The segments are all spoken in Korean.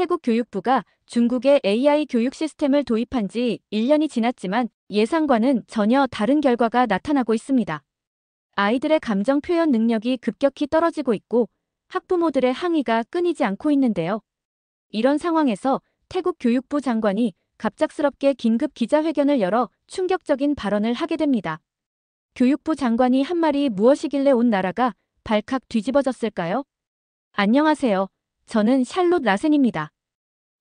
태국 교육부가 중국의 AI 교육 시스템을 도입한 지 1년이 지났지만 예상과는 전혀 다른 결과가 나타나고 있습니다. 아이들의 감정 표현 능력이 급격히 떨어지고 있고 학부모들의 항의가 끊이지 않고 있는데요. 이런 상황에서 태국 교육부 장관이 갑작스럽게 긴급 기자회견을 열어 충격적인 발언을 하게 됩니다. 교육부 장관이 한 말이 무엇이길래 온 나라가 발칵 뒤집어졌을까요? 안녕하세요. 저는 샬롯 라센입니다.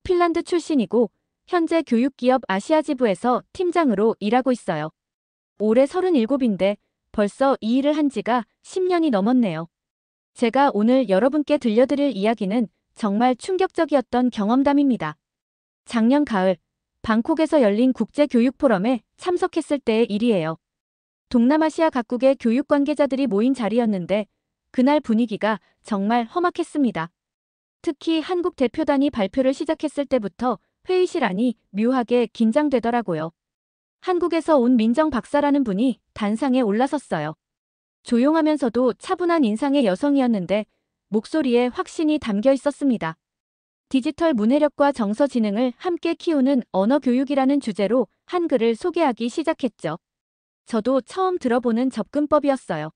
핀란드 출신이고 현재 교육기업 아시아지부에서 팀장으로 일하고 있어요. 올해 37인데 벌써 이 일을 한 지가 10년이 넘었네요. 제가 오늘 여러분께 들려드릴 이야기는 정말 충격적이었던 경험담입니다. 작년 가을 방콕에서 열린 국제교육포럼에 참석했을 때의 일이에요. 동남아시아 각국의 교육 관계자들이 모인 자리였는데 그날 분위기가 정말 험악했습니다. 특히 한국 대표단이 발표를 시작했을 때부터 회의실 안이 묘하게 긴장되더라고요. 한국에서 온 민정 박사라는 분이 단상에 올라섰어요. 조용하면서도 차분한 인상의 여성이었는데 목소리에 확신이 담겨 있었습니다. 디지털 문해력과 정서지능을 함께 키우는 언어교육이라는 주제로 한글을 소개하기 시작했죠. 저도 처음 들어보는 접근법이었어요.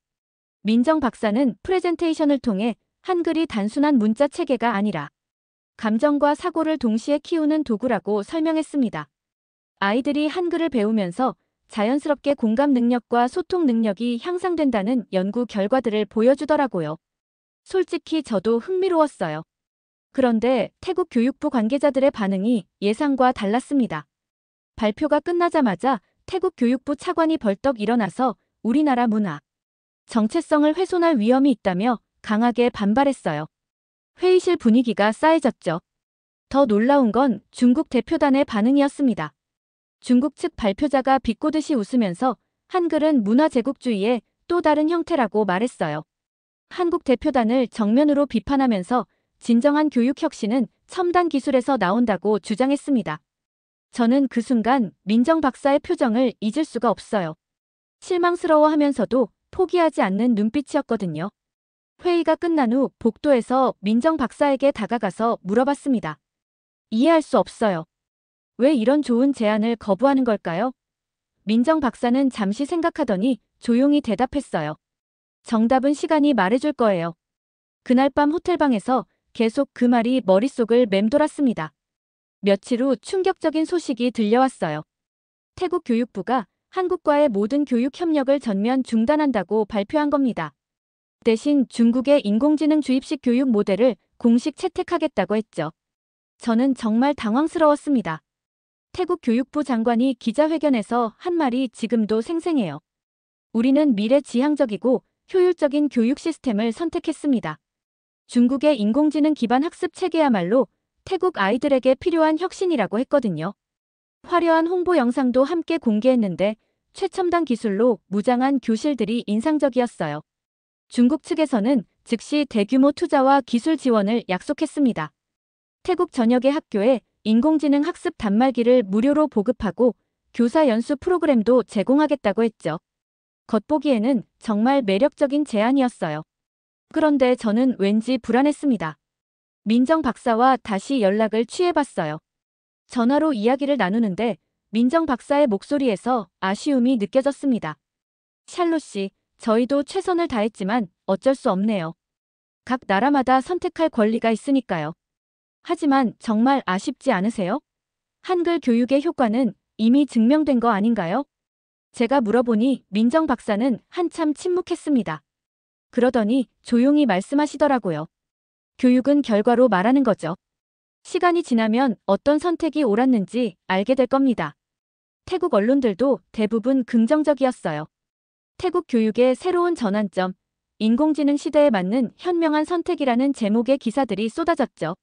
민정 박사는 프레젠테이션을 통해 한글이 단순한 문자 체계가 아니라 감정과 사고를 동시에 키우는 도구라고 설명했습니다. 아이들이 한글을 배우면서 자연스럽게 공감 능력과 소통 능력이 향상된다는 연구 결과들을 보여주더라고요. 솔직히 저도 흥미로웠어요. 그런데 태국 교육부 관계자들의 반응이 예상과 달랐습니다. 발표가 끝나자마자 태국 교육부 차관이 벌떡 일어나서 우리나라 문화, 정체성을 훼손할 위험이 있다며 강하게 반발했어요. 회의실 분위기가 싸해졌죠. 더 놀라운 건 중국 대표단의 반응이었습니다. 중국 측 발표자가 비꼬듯이 웃으면서 한글은 문화 제국주의의 또 다른 형태라고 말했어요. 한국 대표단을 정면으로 비판하면서 진정한 교육 혁신은 첨단 기술에서 나온다고 주장했습니다. 저는 그 순간 민정 박사의 표정을 잊을 수가 없어요. 실망스러워하면서도 포기하지 않는 눈빛이었거든요. 회의가 끝난 후 복도에서 민정 박사에게 다가가서 물어봤습니다. 이해할 수 없어요. 왜 이런 좋은 제안을 거부하는 걸까요? 민정 박사는 잠시 생각하더니 조용히 대답했어요. 정답은 시간이 말해줄 거예요. 그날 밤 호텔방에서 계속 그 말이 머릿속을 맴돌았습니다. 며칠 후 충격적인 소식이 들려왔어요. 태국 교육부가 한국과의 모든 교육 협력을 전면 중단한다고 발표한 겁니다. 대신 중국의 인공지능 주입식 교육 모델을 공식 채택하겠다고 했죠. 저는 정말 당황스러웠습니다. 태국 교육부 장관이 기자회견에서 한 말이 지금도 생생해요. 우리는 미래지향적이고 효율적인 교육 시스템을 선택했습니다. 중국의 인공지능 기반 학습 체계야말로 태국 아이들에게 필요한 혁신이라고 했거든요. 화려한 홍보 영상도 함께 공개했는데 최첨단 기술로 무장한 교실들이 인상적이었어요. 중국 측에서는 즉시 대규모 투자와 기술 지원을 약속했습니다. 태국 전역의 학교에 인공지능 학습 단말기를 무료로 보급하고 교사 연수 프로그램도 제공하겠다고 했죠. 겉보기에는 정말 매력적인 제안이었어요. 그런데 저는 왠지 불안했습니다. 민정 박사와 다시 연락을 취해봤어요. 전화로 이야기를 나누는데 민정 박사의 목소리에서 아쉬움이 느껴졌습니다. 샬롯 씨, 저희도 최선을 다했지만 어쩔 수 없네요. 각 나라마다 선택할 권리가 있으니까요. 하지만 정말 아쉽지 않으세요? 한글 교육의 효과는 이미 증명된 거 아닌가요? 제가 물어보니 민정 박사는 한참 침묵했습니다. 그러더니 조용히 말씀하시더라고요. 교육은 결과로 말하는 거죠. 시간이 지나면 어떤 선택이 옳았는지 알게 될 겁니다. 태국 언론들도 대부분 긍정적이었어요. 태국 교육의 새로운 전환점, 인공지능 시대에 맞는 현명한 선택이라는 제목의 기사들이 쏟아졌죠.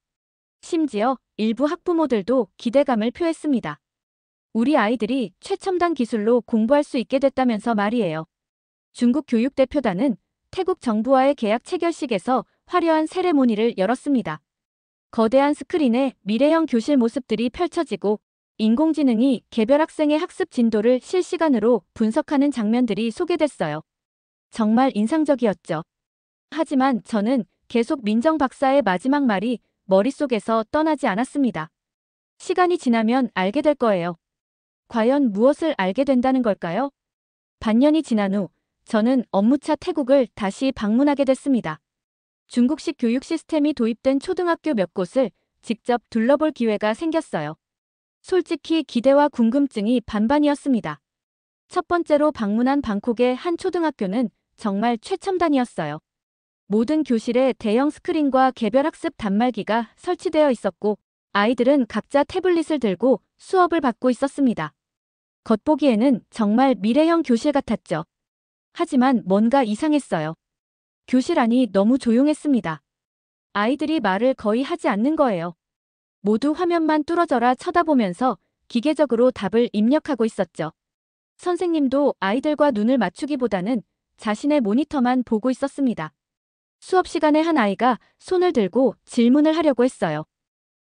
심지어 일부 학부모들도 기대감을 표했습니다. 우리 아이들이 최첨단 기술로 공부할 수 있게 됐다면서 말이에요. 중국 교육대표단은 태국 정부와의 계약 체결식에서 화려한 세레모니를 열었습니다. 거대한 스크린에 미래형 교실 모습들이 펼쳐지고 인공지능이 개별 학생의 학습 진도를 실시간으로 분석하는 장면들이 소개됐어요. 정말 인상적이었죠. 하지만 저는 계속 민정 박사의 마지막 말이 머릿속에서 떠나지 않았습니다. 시간이 지나면 알게 될 거예요. 과연 무엇을 알게 된다는 걸까요? 반년이 지난 후 저는 업무차 태국을 다시 방문하게 됐습니다. 중국식 교육 시스템이 도입된 초등학교 몇 곳을 직접 둘러볼 기회가 생겼어요. 솔직히 기대와 궁금증이 반반이었습니다. 첫 번째로 방문한 방콕의 한 초등학교는 정말 최첨단이었어요. 모든 교실에 대형 스크린과 개별 학습 단말기가 설치되어 있었고 아이들은 각자 태블릿을 들고 수업을 받고 있었습니다. 겉보기에는 정말 미래형 교실 같았죠. 하지만 뭔가 이상했어요. 교실 안이 너무 조용했습니다. 아이들이 말을 거의 하지 않는 거예요. 모두 화면만 뚫어져라 쳐다보면서 기계적으로 답을 입력하고 있었죠. 선생님도 아이들과 눈을 맞추기보다는 자신의 모니터만 보고 있었습니다. 수업 시간에 한 아이가 손을 들고 질문을 하려고 했어요.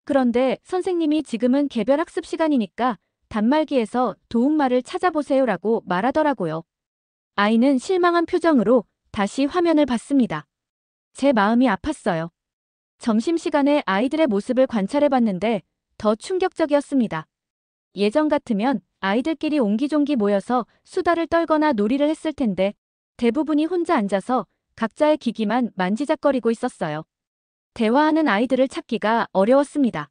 그런데 선생님이 지금은 개별 학습 시간이니까 단말기에서 도움말을 찾아보세요라고 말하더라고요. 아이는 실망한 표정으로 다시 화면을 봤습니다. 제 마음이 아팠어요. 점심시간에 아이들의 모습을 관찰해봤는데 더 충격적이었습니다. 예전 같으면 아이들끼리 옹기종기 모여서 수다를 떨거나 놀이를 했을 텐데 대부분이 혼자 앉아서 각자의 기기만 만지작거리고 있었어요. 대화하는 아이들을 찾기가 어려웠습니다.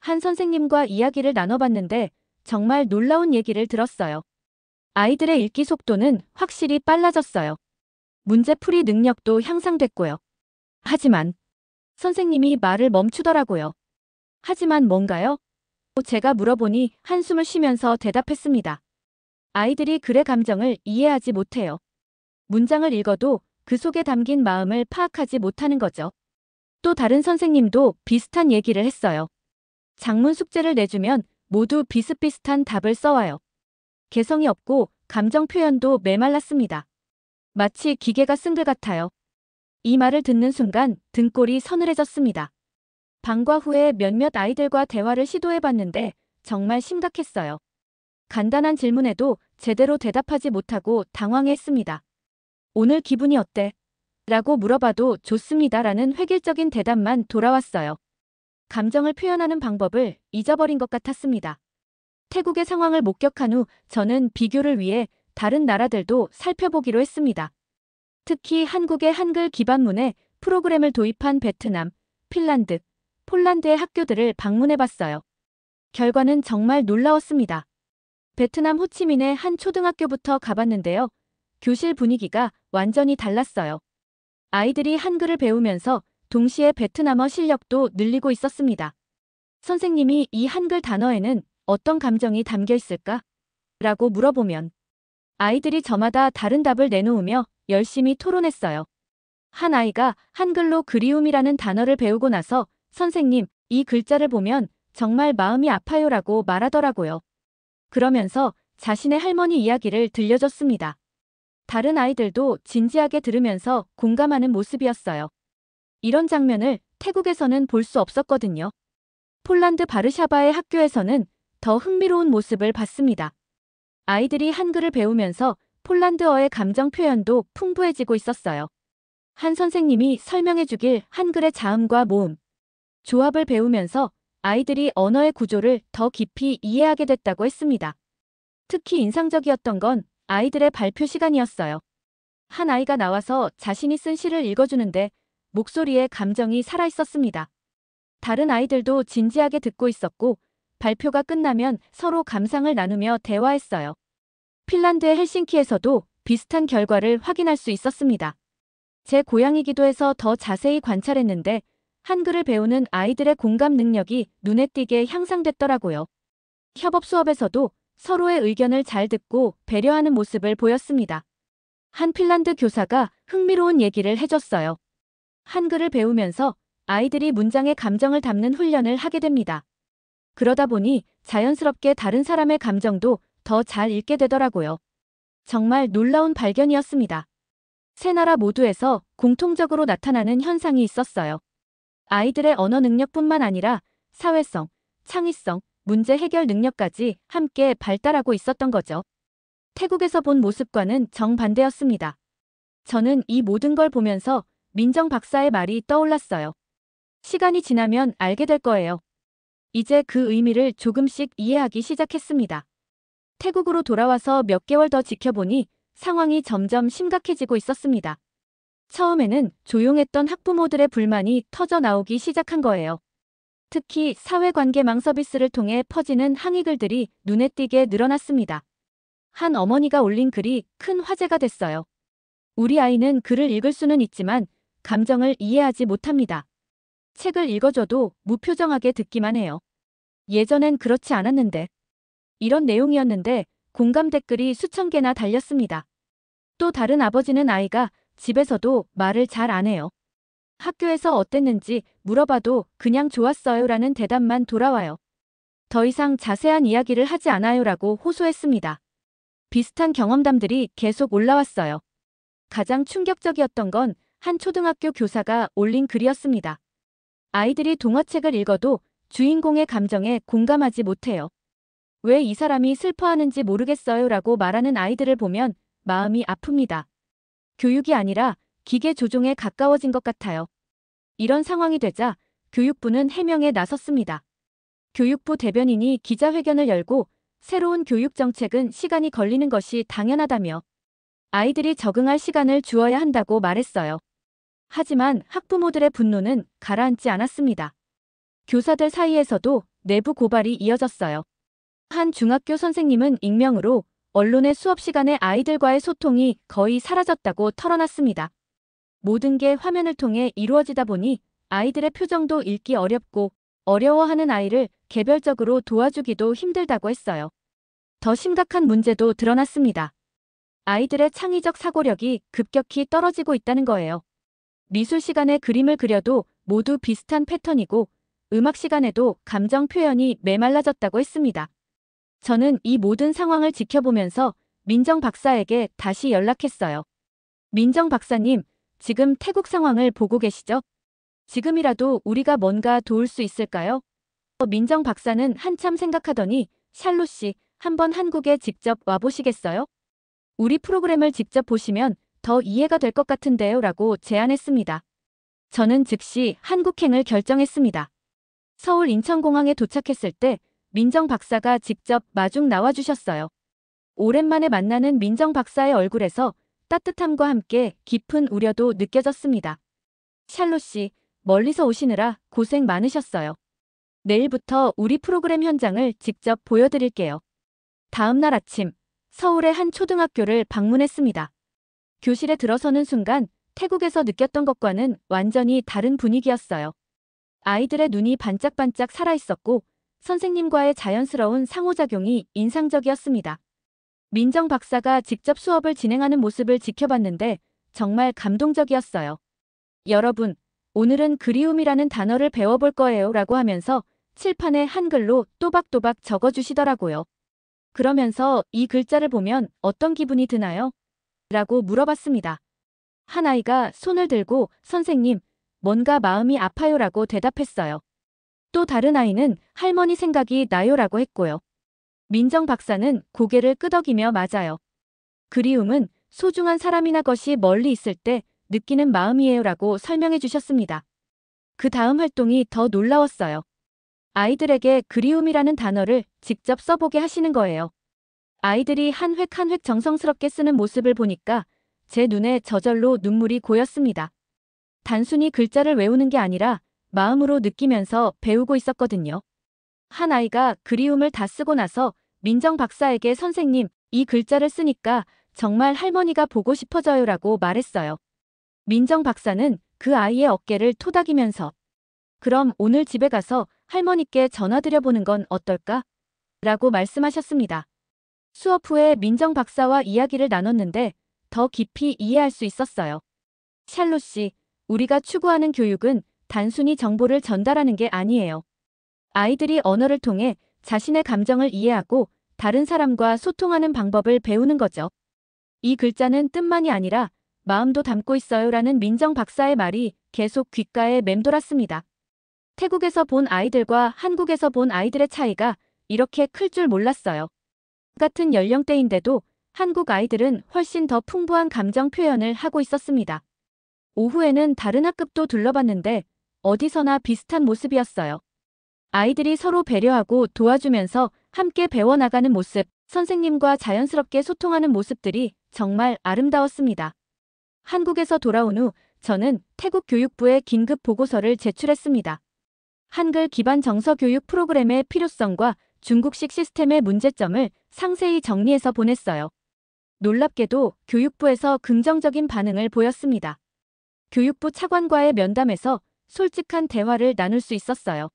한 선생님과 이야기를 나눠봤는데 정말 놀라운 얘기를 들었어요. 아이들의 읽기 속도는 확실히 빨라졌어요. 문제풀이 능력도 향상됐고요. 하지만 선생님이 말을 멈추더라고요. 하지만 뭔가요? 제가 물어보니 한숨을 쉬면서 대답했습니다. 아이들이 글의 감정을 이해하지 못해요. 문장을 읽어도 그 속에 담긴 마음을 파악하지 못하는 거죠. 또 다른 선생님도 비슷한 얘기를 했어요. 작문 숙제를 내주면 모두 비슷비슷한 답을 써와요. 개성이 없고 감정 표현도 메말랐습니다. 마치 기계가 쓴 글 같아요. 이 말을 듣는 순간 등골이 서늘해졌습니다. 방과 후에 몇몇 아이들과 대화를 시도해봤는데 정말 심각했어요. 간단한 질문에도 제대로 대답하지 못하고 당황했습니다. 오늘 기분이 어때? 라고 물어봐도 좋습니다 라는 획일적인 대답만 돌아왔어요. 감정을 표현하는 방법을 잊어버린 것 같았습니다. 태국의 상황을 목격한 후 저는 비교를 위해 다른 나라들도 살펴보기로 했습니다. 특히 한국의 한글 기반문에 프로그램을 도입한 베트남, 핀란드, 폴란드의 학교들을 방문해봤어요. 결과는 정말 놀라웠습니다. 베트남 호치민의 한 초등학교부터 가봤는데요. 교실 분위기가 완전히 달랐어요. 아이들이 한글을 배우면서 동시에 베트남어 실력도 늘리고 있었습니다. 선생님이 이 한글 단어에는 어떤 감정이 담겨 있을까? 라고 물어보면 아이들이 저마다 다른 답을 내놓으며 열심히 토론했어요. 한 아이가 한글로 그리움이라는 단어를 배우고 나서 선생님, 이 글자를 보면 정말 마음이 아파요라고 말하더라고요. 그러면서 자신의 할머니 이야기를 들려줬습니다. 다른 아이들도 진지하게 들으면서 공감하는 모습이었어요. 이런 장면을 태국에서는 볼 수 없었거든요. 폴란드 바르샤바의 학교에서는 더 흥미로운 모습을 봤습니다. 아이들이 한글을 배우면서 폴란드어의 감정 표현도 풍부해지고 있었어요. 한 선생님이 설명해 주길 한글의 자음과 모음, 조합을 배우면서 아이들이 언어의 구조를 더 깊이 이해하게 됐다고 했습니다. 특히 인상적이었던 건 아이들의 발표 시간이었어요. 한 아이가 나와서 자신이 쓴 시를 읽어주는데 목소리에 감정이 살아있었습니다. 다른 아이들도 진지하게 듣고 있었고 발표가 끝나면 서로 감상을 나누며 대화했어요. 핀란드의 헬싱키에서도 비슷한 결과를 확인할 수 있었습니다. 제 고향이기도 해서 더 자세히 관찰했는데 한글을 배우는 아이들의 공감 능력이 눈에 띄게 향상됐더라고요. 협업 수업에서도 서로의 의견을 잘 듣고 배려하는 모습을 보였습니다. 한 핀란드 교사가 흥미로운 얘기를 해줬어요. 한글을 배우면서 아이들이 문장에 감정을 담는 훈련을 하게 됩니다. 그러다 보니 자연스럽게 다른 사람의 감정도 더 잘 읽게 되더라고요. 정말 놀라운 발견이었습니다. 세 나라 모두에서 공통적으로 나타나는 현상이 있었어요. 아이들의 언어 능력뿐만 아니라 사회성, 창의성, 문제 해결 능력까지 함께 발달하고 있었던 거죠. 태국에서 본 모습과는 정반대였습니다. 저는 이 모든 걸 보면서 민정 박사의 말이 떠올랐어요. 시간이 지나면 알게 될 거예요. 이제 그 의미를 조금씩 이해하기 시작했습니다. 태국으로 돌아와서 몇 개월 더 지켜보니 상황이 점점 심각해지고 있었습니다. 처음에는 조용했던 학부모들의 불만이 터져 나오기 시작한 거예요. 특히 사회관계망 서비스를 통해 퍼지는 항의 글들이 눈에 띄게 늘어났습니다. 한 어머니가 올린 글이 큰 화제가 됐어요. 우리 아이는 글을 읽을 수는 있지만 감정을 이해하지 못합니다. 책을 읽어줘도 무표정하게 듣기만 해요. 예전엔 그렇지 않았는데. 이런 내용이었는데 공감 댓글이 수천 개나 달렸습니다. 또 다른 아버지는 아이가 집에서도 말을 잘 안 해요. 학교에서 어땠는지 물어봐도 그냥 좋았어요라는 대답만 돌아와요. 더 이상 자세한 이야기를 하지 않아요라고 호소했습니다. 비슷한 경험담들이 계속 올라왔어요. 가장 충격적이었던 건 한 초등학교 교사가 올린 글이었습니다. 아이들이 동화책을 읽어도 주인공의 감정에 공감하지 못해요. 왜 이 사람이 슬퍼하는지 모르겠어요라고 말하는 아이들을 보면 마음이 아픕니다. 교육이 아니라 기계 조종에 가까워진 것 같아요. 이런 상황이 되자 교육부는 해명에 나섰습니다. 교육부 대변인이 기자회견을 열고 새로운 교육 정책은 시간이 걸리는 것이 당연하다며 아이들이 적응할 시간을 주어야 한다고 말했어요. 하지만 학부모들의 분노는 가라앉지 않았습니다. 교사들 사이에서도 내부 고발이 이어졌어요. 한 중학교 선생님은 익명으로 언론의 수업 시간에 아이들과의 소통이 거의 사라졌다고 털어놨습니다. 모든 게 화면을 통해 이루어지다 보니 아이들의 표정도 읽기 어렵고 어려워하는 아이를 개별적으로 도와주기도 힘들다고 했어요. 더 심각한 문제도 드러났습니다. 아이들의 창의적 사고력이 급격히 떨어지고 있다는 거예요. 미술 시간에 그림을 그려도 모두 비슷한 패턴이고 음악 시간에도 감정 표현이 메말라졌다고 했습니다. 저는 이 모든 상황을 지켜보면서 민정 박사에게 다시 연락했어요. 민정 박사님, 지금 태국 상황을 보고 계시죠? 지금이라도 우리가 뭔가 도울 수 있을까요? 민정 박사는 한참 생각하더니 샬롯 씨, 한번 한국에 직접 와보시겠어요? 우리 프로그램을 직접 보시면 더 이해가 될 것 같은데요 라고 제안했습니다. 저는 즉시 한국행을 결정했습니다. 서울 인천공항에 도착했을 때 민정 박사가 직접 마중 나와주셨어요. 오랜만에 만나는 민정 박사의 얼굴에서 따뜻함과 함께 깊은 우려도 느껴졌습니다. 샬롯 씨, 멀리서 오시느라 고생 많으셨어요. 내일부터 우리 프로그램 현장을 직접 보여드릴게요. 다음 날 아침, 서울의 한 초등학교를 방문했습니다. 교실에 들어서는 순간 태국에서 느꼈던 것과는 완전히 다른 분위기였어요. 아이들의 눈이 반짝반짝 살아있었고 선생님과의 자연스러운 상호작용이 인상적이었습니다. 민정 박사가 직접 수업을 진행하는 모습을 지켜봤는데 정말 감동적이었어요. 여러분, 오늘은 그리움이라는 단어를 배워볼 거예요 라고 하면서 칠판에 한글로 또박또박 적어주시더라고요. 그러면서 이 글자를 보면 어떤 기분이 드나요? 라고 물어봤습니다. 한 아이가 손을 들고 선생님, 뭔가 마음이 아파요 라고 대답했어요. 또 다른 아이는 할머니 생각이 나요 라고 했고요. 민정 박사는 고개를 끄덕이며 맞아요. 그리움은 소중한 사람이나 것이 멀리 있을 때 느끼는 마음이에요 라고 설명해 주셨습니다. 그 다음 활동이 더 놀라웠어요. 아이들에게 그리움이라는 단어를 직접 써보게 하시는 거예요. 아이들이 한 획 한 획 정성스럽게 쓰는 모습을 보니까 제 눈에 저절로 눈물이 고였습니다. 단순히 글자를 외우는 게 아니라 마음으로 느끼면서 배우고 있었거든요. 한 아이가 그리움을 다 쓰고 나서 민정 박사에게 선생님, 이 글자를 쓰니까 정말 할머니가 보고 싶어져요 라고 말했어요. 민정 박사는 그 아이의 어깨를 토닥이면서 그럼 오늘 집에 가서 할머니께 전화드려보는 건 어떨까? 라고 말씀하셨습니다. 수업 후에 민정 박사와 이야기를 나눴는데 더 깊이 이해할 수 있었어요. 샬롯 씨, 우리가 추구하는 교육은 단순히 정보를 전달하는 게 아니에요. 아이들이 언어를 통해 자신의 감정을 이해하고 다른 사람과 소통하는 방법을 배우는 거죠. 이 글자는 뜻만이 아니라 마음도 담고 있어요 라는 민정 박사의 말이 계속 귓가에 맴돌았습니다. 태국에서 본 아이들과 한국에서 본 아이들의 차이가 이렇게 클 줄 몰랐어요. 같은 연령대인데도 한국 아이들은 훨씬 더 풍부한 감정 표현을 하고 있었습니다. 오후에는 다른 학급도 둘러봤는데 어디서나 비슷한 모습이었어요. 아이들이 서로 배려하고 도와주면서 함께 배워나가는 모습, 선생님과 자연스럽게 소통하는 모습들이 정말 아름다웠습니다. 한국에서 돌아온 후 저는 태국 교육부에 긴급 보고서를 제출했습니다. 한글 기반 정서 교육 프로그램의 필요성과 중국식 시스템의 문제점을 상세히 정리해서 보냈어요. 놀랍게도 교육부에서 긍정적인 반응을 보였습니다. 교육부 차관과의 면담에서 솔직한 대화를 나눌 수 있었어요.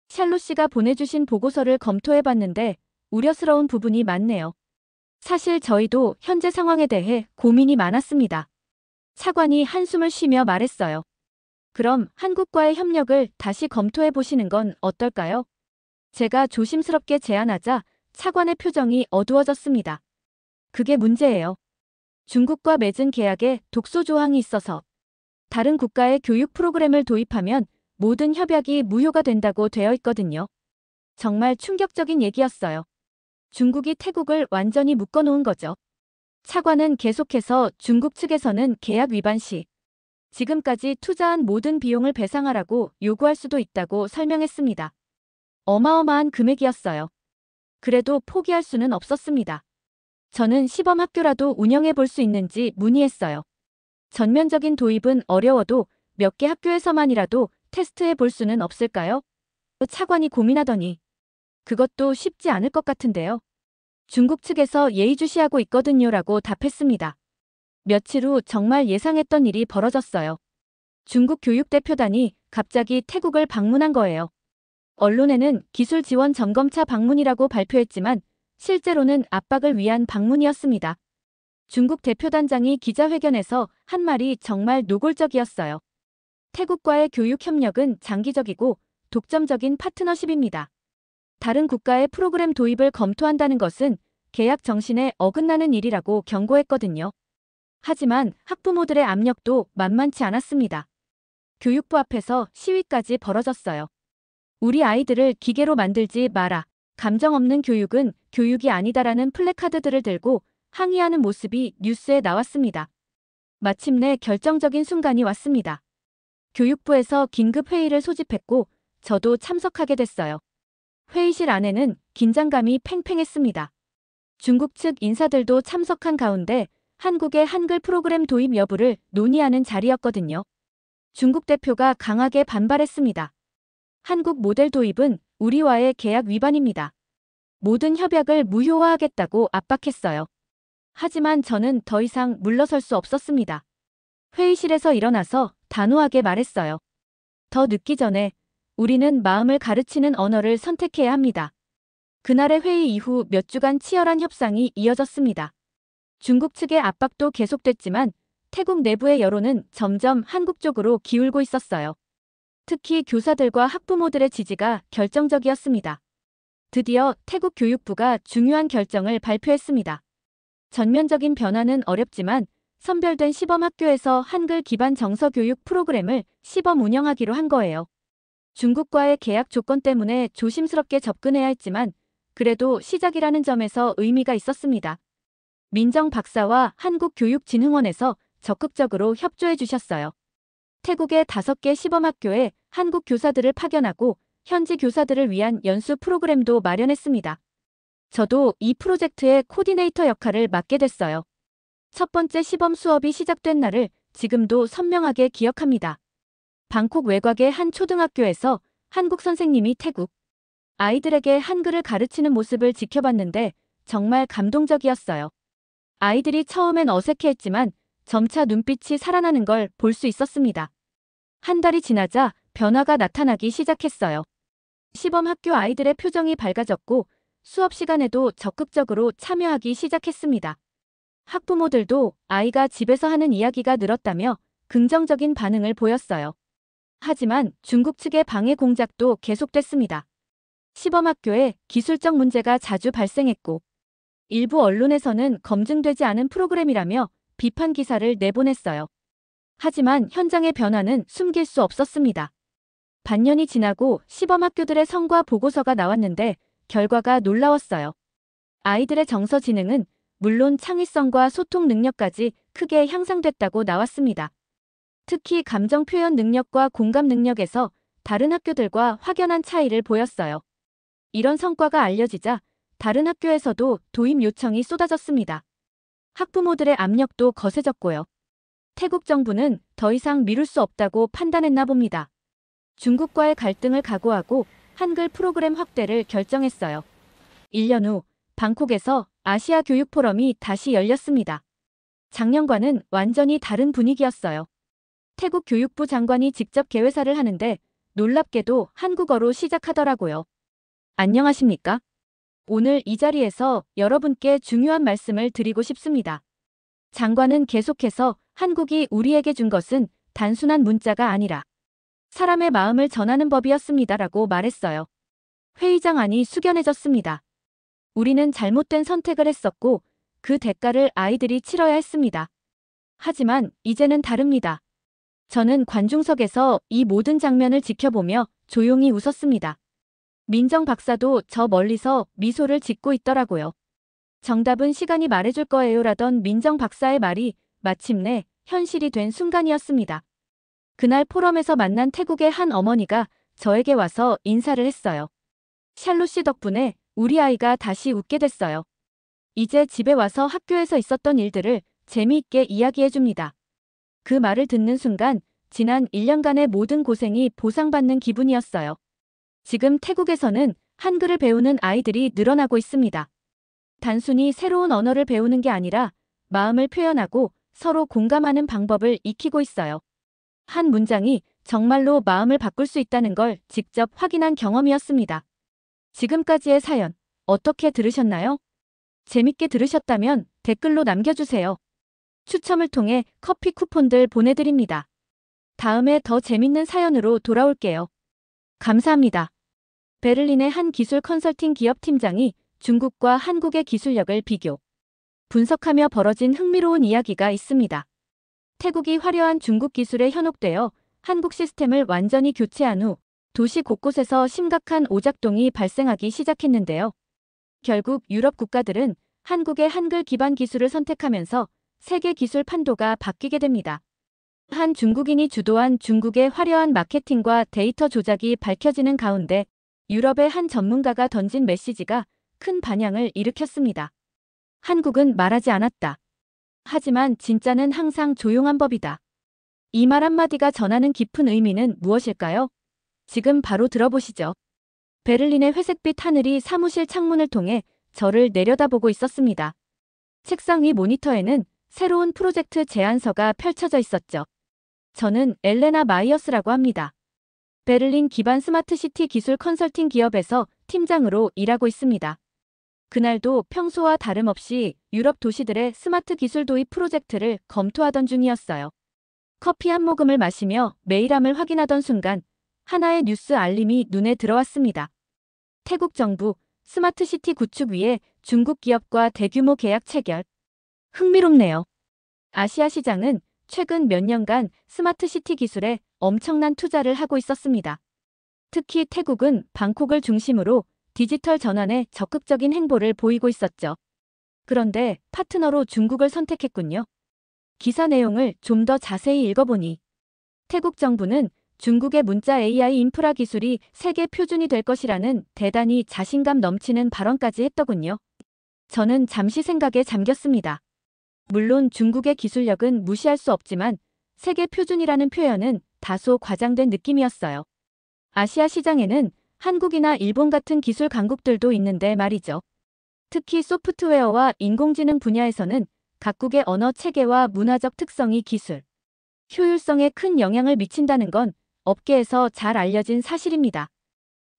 샬롯 씨가 보내주신 보고서를 검토해봤는데 우려스러운 부분이 많네요. 사실 저희도 현재 상황에 대해 고민이 많았습니다. 차관이 한숨을 쉬며 말했어요. 그럼 한국과의 협력을 다시 검토해 보시는 건 어떨까요? 제가 조심스럽게 제안하자 차관의 표정이 어두워졌습니다. 그게 문제예요. 중국과 맺은 계약에 독소 조항이 있어서 다른 국가의 교육 프로그램을 도입하면 모든 협약이 무효가 된다고 되어 있거든요. 정말 충격적인 얘기였어요. 중국이 태국을 완전히 묶어놓은 거죠. 차관은 계속해서 중국 측에서는 계약 위반 시 지금까지 투자한 모든 비용을 배상하라고 요구할 수도 있다고 설명했습니다. 어마어마한 금액이었어요. 그래도 포기할 수는 없었습니다. 저는 시범학교라도 운영해 볼 수 있는지 문의했어요. 전면적인 도입은 어려워도 몇 개 학교에서만이라도 테스트해 볼 수는 없을까요? 차관이 고민하더니 그것도 쉽지 않을 것 같은데요. 중국 측에서 예의주시하고 있거든요라고 답했습니다. 며칠 후 정말 예상했던 일이 벌어졌어요. 중국 교육대표단이 갑자기 태국을 방문한 거예요. 언론에는 기술 지원 점검차 방문이라고 발표했지만 실제로는 압박을 위한 방문이었습니다. 중국 대표단장이 기자회견에서 한 말이 정말 노골적이었어요. 태국과의 교육 협력은 장기적이고 독점적인 파트너십입니다. 다른 국가의 프로그램 도입을 검토한다는 것은 계약 정신에 어긋나는 일이라고 경고했거든요. 하지만 학부모들의 압력도 만만치 않았습니다. 교육부 앞에서 시위까지 벌어졌어요. 우리 아이들을 기계로 만들지 마라. 감정 없는 교육은 교육이 아니다라는 플래카드들을 들고 항의하는 모습이 뉴스에 나왔습니다. 마침내 결정적인 순간이 왔습니다. 교육부에서 긴급 회의를 소집했고 저도 참석하게 됐어요. 회의실 안에는 긴장감이 팽팽했습니다. 중국 측 인사들도 참석한 가운데 한국의 한글 프로그램 도입 여부를 논의하는 자리였거든요. 중국 대표가 강하게 반발했습니다. 한국 모델 도입은 우리와의 계약 위반입니다. 모든 협약을 무효화하겠다고 압박했어요. 하지만 저는 더 이상 물러설 수 없었습니다. 회의실에서 일어나서 단호하게 말했어요. 더 늦기 전에 우리는 마음을 가르치는 언어를 선택해야 합니다. 그날의 회의 이후 몇 주간 치열한 협상이 이어졌습니다. 중국 측의 압박도 계속됐지만 태국 내부의 여론은 점점 한국 쪽으로 기울고 있었어요. 특히 교사들과 학부모들의 지지가 결정적이었습니다. 드디어 태국 교육부가 중요한 결정을 발표했습니다. 전면적인 변화는 어렵지만 선별된 시범학교에서 한글 기반 정서 교육 프로그램을 시범 운영하기로 한 거예요. 중국과의 계약 조건 때문에 조심스럽게 접근해야 했지만 그래도 시작이라는 점에서 의미가 있었습니다. 민정 박사와 한국교육진흥원에서 적극적으로 협조해 주셨어요. 태국의 5개 시범학교에 한국 교사들을 파견하고 현지 교사들을 위한 연수 프로그램도 마련했습니다. 저도 이 프로젝트의 코디네이터 역할을 맡게 됐어요. 첫 번째 시범 수업이 시작된 날을 지금도 선명하게 기억합니다. 방콕 외곽의 한 초등학교에서 한국 선생님이 태국 아이들에게 한글을 가르치는 모습을 지켜봤는데 정말 감동적이었어요. 아이들이 처음엔 어색해했지만 점차 눈빛이 살아나는 걸 볼 수 있었습니다. 한 달이 지나자 변화가 나타나기 시작했어요. 시범 학교 아이들의 표정이 밝아졌고 수업 시간에도 적극적으로 참여하기 시작했습니다. 학부모들도 아이가 집에서 하는 이야기가 늘었다며 긍정적인 반응을 보였어요. 하지만 중국 측의 방해 공작도 계속됐습니다. 시범학교에 기술적 문제가 자주 발생했고 일부 언론에서는 검증되지 않은 프로그램이라며 비판 기사를 내보냈어요. 하지만 현장의 변화는 숨길 수 없었습니다. 반년이 지나고 시범학교들의 성과 보고서가 나왔는데 결과가 놀라웠어요. 아이들의 정서 지능은 물론 창의성과 소통 능력까지 크게 향상됐다고 나왔습니다. 특히 감정 표현 능력과 공감 능력에서 다른 학교들과 확연한 차이를 보였어요. 이런 성과가 알려지자 다른 학교에서도 도입 요청이 쏟아졌습니다. 학부모들의 압력도 거세졌고요. 태국 정부는 더 이상 미룰 수 없다고 판단했나 봅니다. 중국과의 갈등을 각오하고 한글 프로그램 확대를 결정했어요. 1년 후 방콕에서 아시아 교육 포럼이 다시 열렸습니다. 작년과는 완전히 다른 분위기였어요. 태국 교육부 장관이 직접 개회사를 하는데 놀랍게도 한국어로 시작하더라고요. 안녕하십니까? 오늘 이 자리에서 여러분께 중요한 말씀을 드리고 싶습니다. 장관은 계속해서 한국이 우리에게 준 것은 단순한 문자가 아니라 사람의 마음을 전하는 법이었습니다라고 말했어요. 회의장 안이 숙연해졌습니다. 우리는 잘못된 선택을 했었고 그 대가를 아이들이 치러야 했습니다. 하지만 이제는 다릅니다. 저는 관중석에서 이 모든 장면을 지켜보며 조용히 웃었습니다. 민정 박사도 저 멀리서 미소를 짓고 있더라고요. 정답은 시간이 말해줄 거예요라던 민정 박사의 말이 마침내 현실이 된 순간이었습니다. 그날 포럼에서 만난 태국의 한 어머니가 저에게 와서 인사를 했어요. 샬롯 씨 덕분에 우리 아이가 다시 웃게 됐어요. 이제 집에 와서 학교에서 있었던 일들을 재미있게 이야기해줍니다. 그 말을 듣는 순간 지난 1년간의 모든 고생이 보상받는 기분이었어요. 지금 태국에서는 한글을 배우는 아이들이 늘어나고 있습니다. 단순히 새로운 언어를 배우는 게 아니라 마음을 표현하고 서로 공감하는 방법을 익히고 있어요. 한 문장이 정말로 마음을 바꿀 수 있다는 걸 직접 확인한 경험이었습니다. 지금까지의 사연 어떻게 들으셨나요? 재밌게 들으셨다면 댓글로 남겨주세요. 추첨을 통해 커피 쿠폰들 보내드립니다. 다음에 더 재밌는 사연으로 돌아올게요. 감사합니다. 베를린의 한 기술 컨설팅 기업 팀장이 중국과 한국의 기술력을 비교, 분석하며 벌어진 흥미로운 이야기가 있습니다. 태국이 화려한 중국 기술에 현혹되어 한국 시스템을 완전히 교체한 후 도시 곳곳에서 심각한 오작동이 발생하기 시작했는데요. 결국 유럽 국가들은 한국의 한글 기반 기술을 선택하면서 세계 기술 판도가 바뀌게 됩니다. 한 중국인이 주도한 중국의 화려한 마케팅과 데이터 조작이 밝혀지는 가운데 유럽의 한 전문가가 던진 메시지가 큰 반향을 일으켰습니다. 한국은 말하지 않았다. 하지만 진짜는 항상 조용한 법이다. 이 말 한마디가 전하는 깊은 의미는 무엇일까요? 지금 바로 들어보시죠. 베를린의 회색빛 하늘이 사무실 창문을 통해 저를 내려다보고 있었습니다. 책상 위 모니터에는 새로운 프로젝트 제안서가 펼쳐져 있었죠. 저는 엘레나 마이어스라고 합니다. 베를린 기반 스마트시티 기술 컨설팅 기업에서 팀장으로 일하고 있습니다. 그날도 평소와 다름없이 유럽 도시들의 스마트 기술 도입 프로젝트를 검토하던 중이었어요. 커피 한 모금을 마시며 메일함을 확인하던 순간 하나의 뉴스 알림이 눈에 들어왔습니다. 태국 정부 스마트시티 구축 위해 중국 기업과 대규모 계약 체결. 흥미롭네요. 아시아 시장은 최근 몇 년간 스마트시티 기술에 엄청난 투자를 하고 있었습니다. 특히 태국은 방콕을 중심으로 디지털 전환에 적극적인 행보를 보이고 있었죠. 그런데 파트너로 중국을 선택했군요. 기사 내용을 좀 더 자세히 읽어보니 태국 정부는 중국의 문자 AI 인프라 기술이 세계 표준이 될 것이라는 대단히 자신감 넘치는 발언까지 했더군요. 저는 잠시 생각에 잠겼습니다. 물론 중국의 기술력은 무시할 수 없지만 세계 표준이라는 표현은 다소 과장된 느낌이었어요. 아시아 시장에는 한국이나 일본 같은 기술 강국들도 있는데 말이죠. 특히 소프트웨어와 인공지능 분야에서는 각국의 언어 체계와 문화적 특성이 기술 효율성에 큰 영향을 미친다는 건 업계에서 잘 알려진 사실입니다.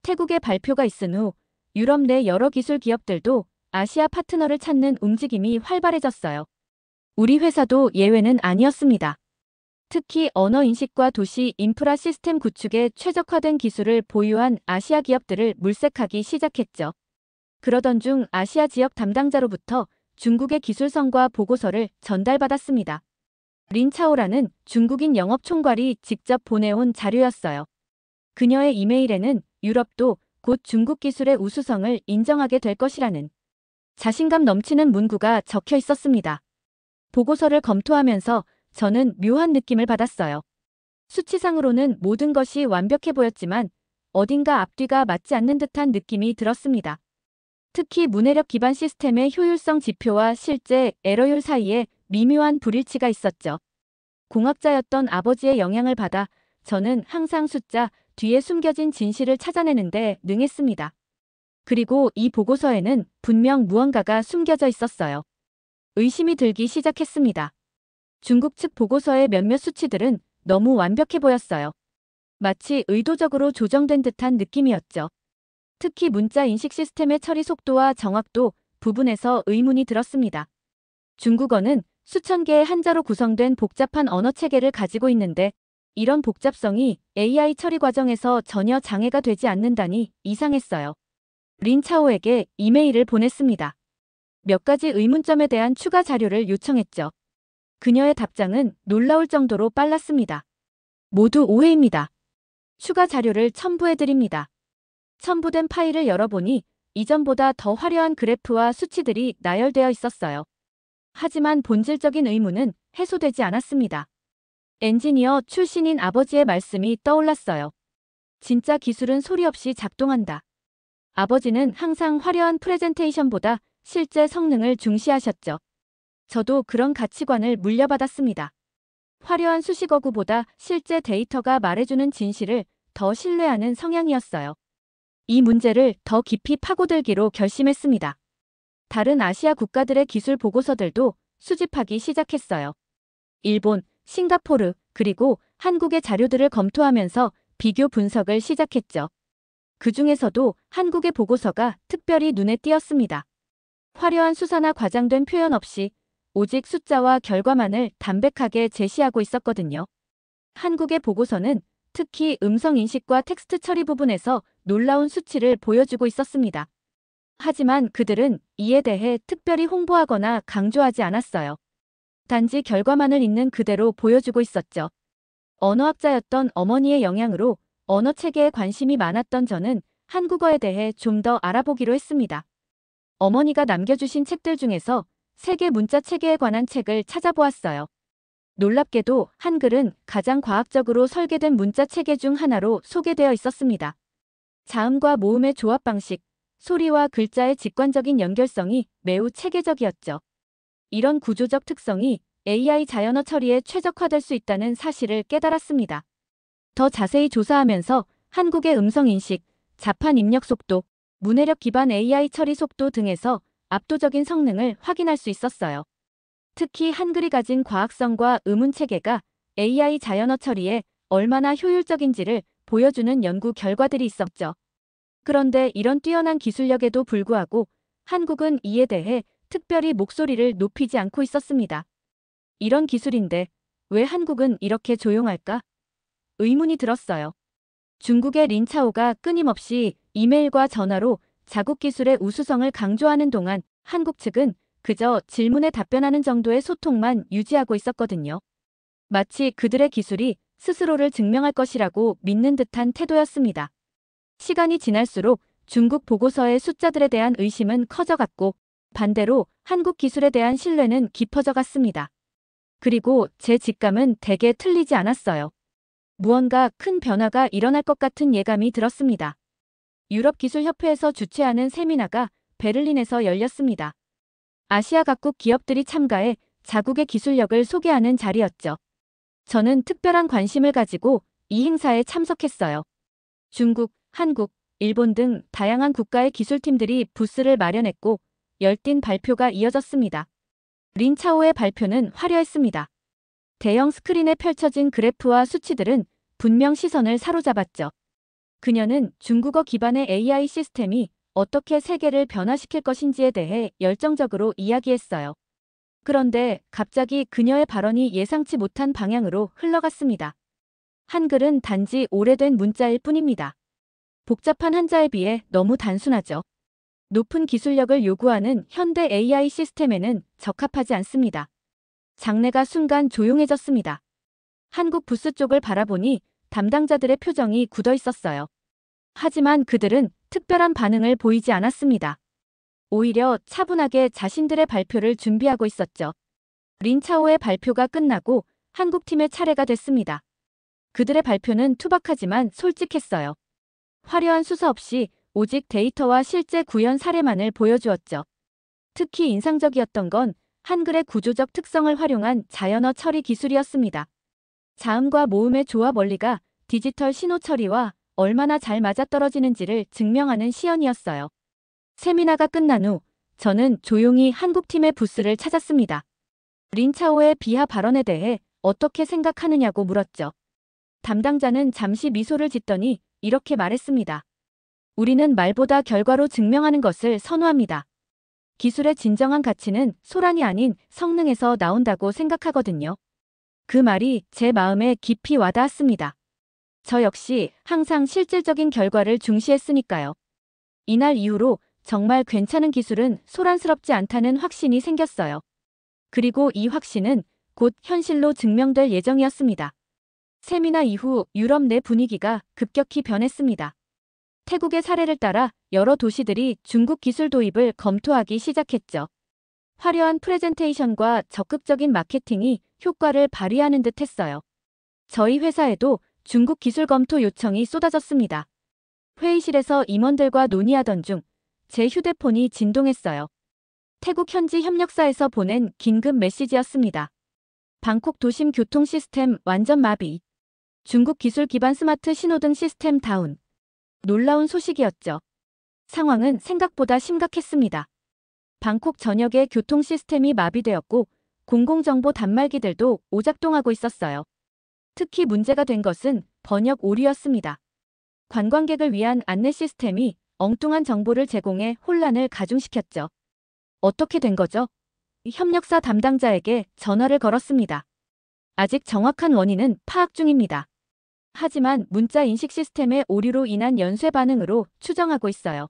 태국의 발표가 있은 후 유럽 내 여러 기술 기업들도 아시아 파트너를 찾는 움직임이 활발해졌어요. 우리 회사도 예외는 아니었습니다. 특히 언어 인식과 도시 인프라 시스템 구축에 최적화된 기술을 보유한 아시아 기업들을 물색하기 시작했죠. 그러던 중 아시아 지역 담당자로부터 중국의 기술성과 보고서를 전달받았습니다. 린차오라는 중국인 영업총괄이 직접 보내온 자료였어요. 그녀의 이메일에는 유럽도 곧 중국 기술의 우수성을 인정하게 될 것이라는 자신감 넘치는 문구가 적혀 있었습니다. 보고서를 검토하면서 저는 묘한 느낌을 받았어요. 수치상으로는 모든 것이 완벽해 보였지만 어딘가 앞뒤가 맞지 않는 듯한 느낌이 들었습니다. 특히 문해력 기반 시스템의 효율성 지표와 실제 에러율 사이에 미묘한 불일치가 있었죠. 공학자였던 아버지의 영향을 받아 저는 항상 숫자 뒤에 숨겨진 진실을 찾아내는데 능했습니다. 그리고 이 보고서에는 분명 무언가가 숨겨져 있었어요. 의심이 들기 시작했습니다. 중국 측 보고서의 몇몇 수치들은 너무 완벽해 보였어요. 마치 의도적으로 조정된 듯한 느낌이었죠. 특히 문자 인식 시스템의 처리 속도와 정확도 부분에서 의문이 들었습니다. 중국어는 수천 개의 한자로 구성된 복잡한 언어 체계를 가지고 있는데 이런 복잡성이 AI 처리 과정에서 전혀 장애가 되지 않는다니 이상했어요. 린 차오에게 이메일을 보냈습니다. 몇 가지 의문점에 대한 추가 자료를 요청했죠. 그녀의 답장은 놀라울 정도로 빨랐습니다. 모두 오해입니다. 추가 자료를 첨부해드립니다. 첨부된 파일을 열어보니 이전보다 더 화려한 그래프와 수치들이 나열되어 있었어요. 하지만 본질적인 의문은 해소되지 않았습니다. 엔지니어 출신인 아버지의 말씀이 떠올랐어요. 진짜 기술은 소리 없이 작동한다. 아버지는 항상 화려한 프레젠테이션보다 실제 성능을 중시하셨죠. 저도 그런 가치관을 물려받았습니다. 화려한 수식어구보다 실제 데이터가 말해주는 진실을 더 신뢰하는 성향이었어요. 이 문제를 더 깊이 파고들기로 결심했습니다. 다른 아시아 국가들의 기술 보고서들도 수집하기 시작했어요. 일본, 싱가포르, 그리고 한국의 자료들을 검토하면서 비교 분석을 시작했죠. 그 중에서도 한국의 보고서가 특별히 눈에 띄었습니다. 화려한 수사나 과장된 표현 없이 오직 숫자와 결과만을 담백하게 제시하고 있었거든요. 한국의 보고서는 특히 음성 인식과 텍스트 처리 부분에서 놀라운 수치를 보여주고 있었습니다. 하지만 그들은 이에 대해 특별히 홍보하거나 강조하지 않았어요. 단지 결과만을 있는 그대로 보여주고 있었죠. 언어학자였던 어머니의 영향으로 언어 체계에 관심이 많았던 저는 한국어에 대해 좀 더 알아보기로 했습니다. 어머니가 남겨주신 책들 중에서 세계 문자 체계에 관한 책을 찾아보았어요. 놀랍게도 한글은 가장 과학적으로 설계된 문자 체계 중 하나로 소개되어 있었습니다. 자음과 모음의 조합 방식, 소리와 글자의 직관적인 연결성이 매우 체계적이었죠. 이런 구조적 특성이 AI 자연어 처리에 최적화될 수 있다는 사실을 깨달았습니다. 더 자세히 조사하면서 한국의 음성 인식, 자판 입력 속도, 문해력 기반 AI 처리 속도 등에서 압도적인 성능을 확인할 수 있었어요. 특히 한글이 가진 과학성과 의문 체계가 AI 자연어 처리에 얼마나 효율적인지를 보여주는 연구 결과들이 있었죠. 그런데 이런 뛰어난 기술력에도 불구하고 한국은 이에 대해 특별히 목소리를 높이지 않고 있었습니다. 이런 기술인데 왜 한국은 이렇게 조용할까? 의문이 들었어요. 중국의 린 차오가 끊임없이 이메일과 전화로 자국 기술의 우수성을 강조하는 동안 한국 측은 그저 질문에 답변하는 정도의 소통만 유지하고 있었거든요. 마치 그들의 기술이 스스로를 증명할 것이라고 믿는 듯한 태도였습니다. 시간이 지날수록 중국 보고서의 숫자들에 대한 의심은 커져갔고 반대로 한국 기술에 대한 신뢰는 깊어져 갔습니다. 그리고 제 직감은 대개 틀리지 않았어요. 무언가 큰 변화가 일어날 것 같은 예감이 들었습니다. 유럽기술협회에서 주최하는 세미나가 베를린에서 열렸습니다. 아시아 각국 기업들이 참가해 자국의 기술력을 소개하는 자리였죠. 저는 특별한 관심을 가지고 이 행사에 참석했어요. 중국, 한국, 일본 등 다양한 국가의 기술팀들이 부스를 마련했고 열띤 발표가 이어졌습니다. 린 차오의 발표는 화려했습니다. 대형 스크린에 펼쳐진 그래프와 수치들은 분명 시선을 사로잡았죠. 그녀는 중국어 기반의 AI 시스템이 어떻게 세계를 변화시킬 것인지에 대해 열정적으로 이야기했어요. 그런데 갑자기 그녀의 발언이 예상치 못한 방향으로 흘러갔습니다. 한글은 단지 오래된 문자일 뿐입니다. 복잡한 한자에 비해 너무 단순하죠. 높은 기술력을 요구하는 현대 AI 시스템에는 적합하지 않습니다. 장내가 순간 조용해졌습니다. 한국 부스 쪽을 바라보니 담당자들의 표정이 굳어 있었어요. 하지만 그들은 특별한 반응을 보이지 않았습니다. 오히려 차분하게 자신들의 발표를 준비하고 있었죠. 린 차오의 발표가 끝나고 한국팀의 차례가 됐습니다. 그들의 발표는 투박하지만 솔직했어요. 화려한 수사 없이 오직 데이터와 실제 구현 사례만을 보여주었죠. 특히 인상적이었던 건 한글의 구조적 특성을 활용한 자연어 처리 기술이었습니다. 자음과 모음의 조합 원리가 디지털 신호 처리와 얼마나 잘 맞아떨어지는지를 증명하는 시연이었어요. 세미나가 끝난 후 저는 조용히 한국팀의 부스를 찾았습니다. 린차오의 비하 발언에 대해 어떻게 생각하느냐고 물었죠. 담당자는 잠시 미소를 짓더니 이렇게 말했습니다. 우리는 말보다 결과로 증명하는 것을 선호합니다. 기술의 진정한 가치는 소란이 아닌 성능에서 나온다고 생각하거든요. 그 말이 제 마음에 깊이 와닿았습니다. 저 역시 항상 실질적인 결과를 중시했으니까요. 이날 이후로 정말 괜찮은 기술은 소란스럽지 않다는 확신이 생겼어요. 그리고 이 확신은 곧 현실로 증명될 예정이었습니다. 세미나 이후 유럽 내 분위기가 급격히 변했습니다. 태국의 사례를 따라 여러 도시들이 중국 기술 도입을 검토하기 시작했죠. 화려한 프레젠테이션과 적극적인 마케팅이 효과를 발휘하는 듯 했어요. 저희 회사에도 중국 기술 검토 요청이 쏟아졌습니다. 회의실에서 임원들과 논의하던 중 제 휴대폰이 진동했어요. 태국 현지 협력사에서 보낸 긴급 메시지였습니다. 방콕 도심 교통 시스템 완전 마비. 중국 기술 기반 스마트 신호등 시스템 다운. 놀라운 소식이었죠. 상황은 생각보다 심각했습니다. 방콕 전역의 교통 시스템이 마비되었고 공공정보 단말기들도 오작동하고 있었어요. 특히 문제가 된 것은 번역 오류였습니다. 관광객을 위한 안내 시스템이 엉뚱한 정보를 제공해 혼란을 가중시켰죠. 어떻게 된 거죠? 협력사 담당자에게 전화를 걸었습니다. 아직 정확한 원인은 파악 중입니다. 하지만 문자 인식 시스템의 오류로 인한 연쇄 반응으로 추정하고 있어요.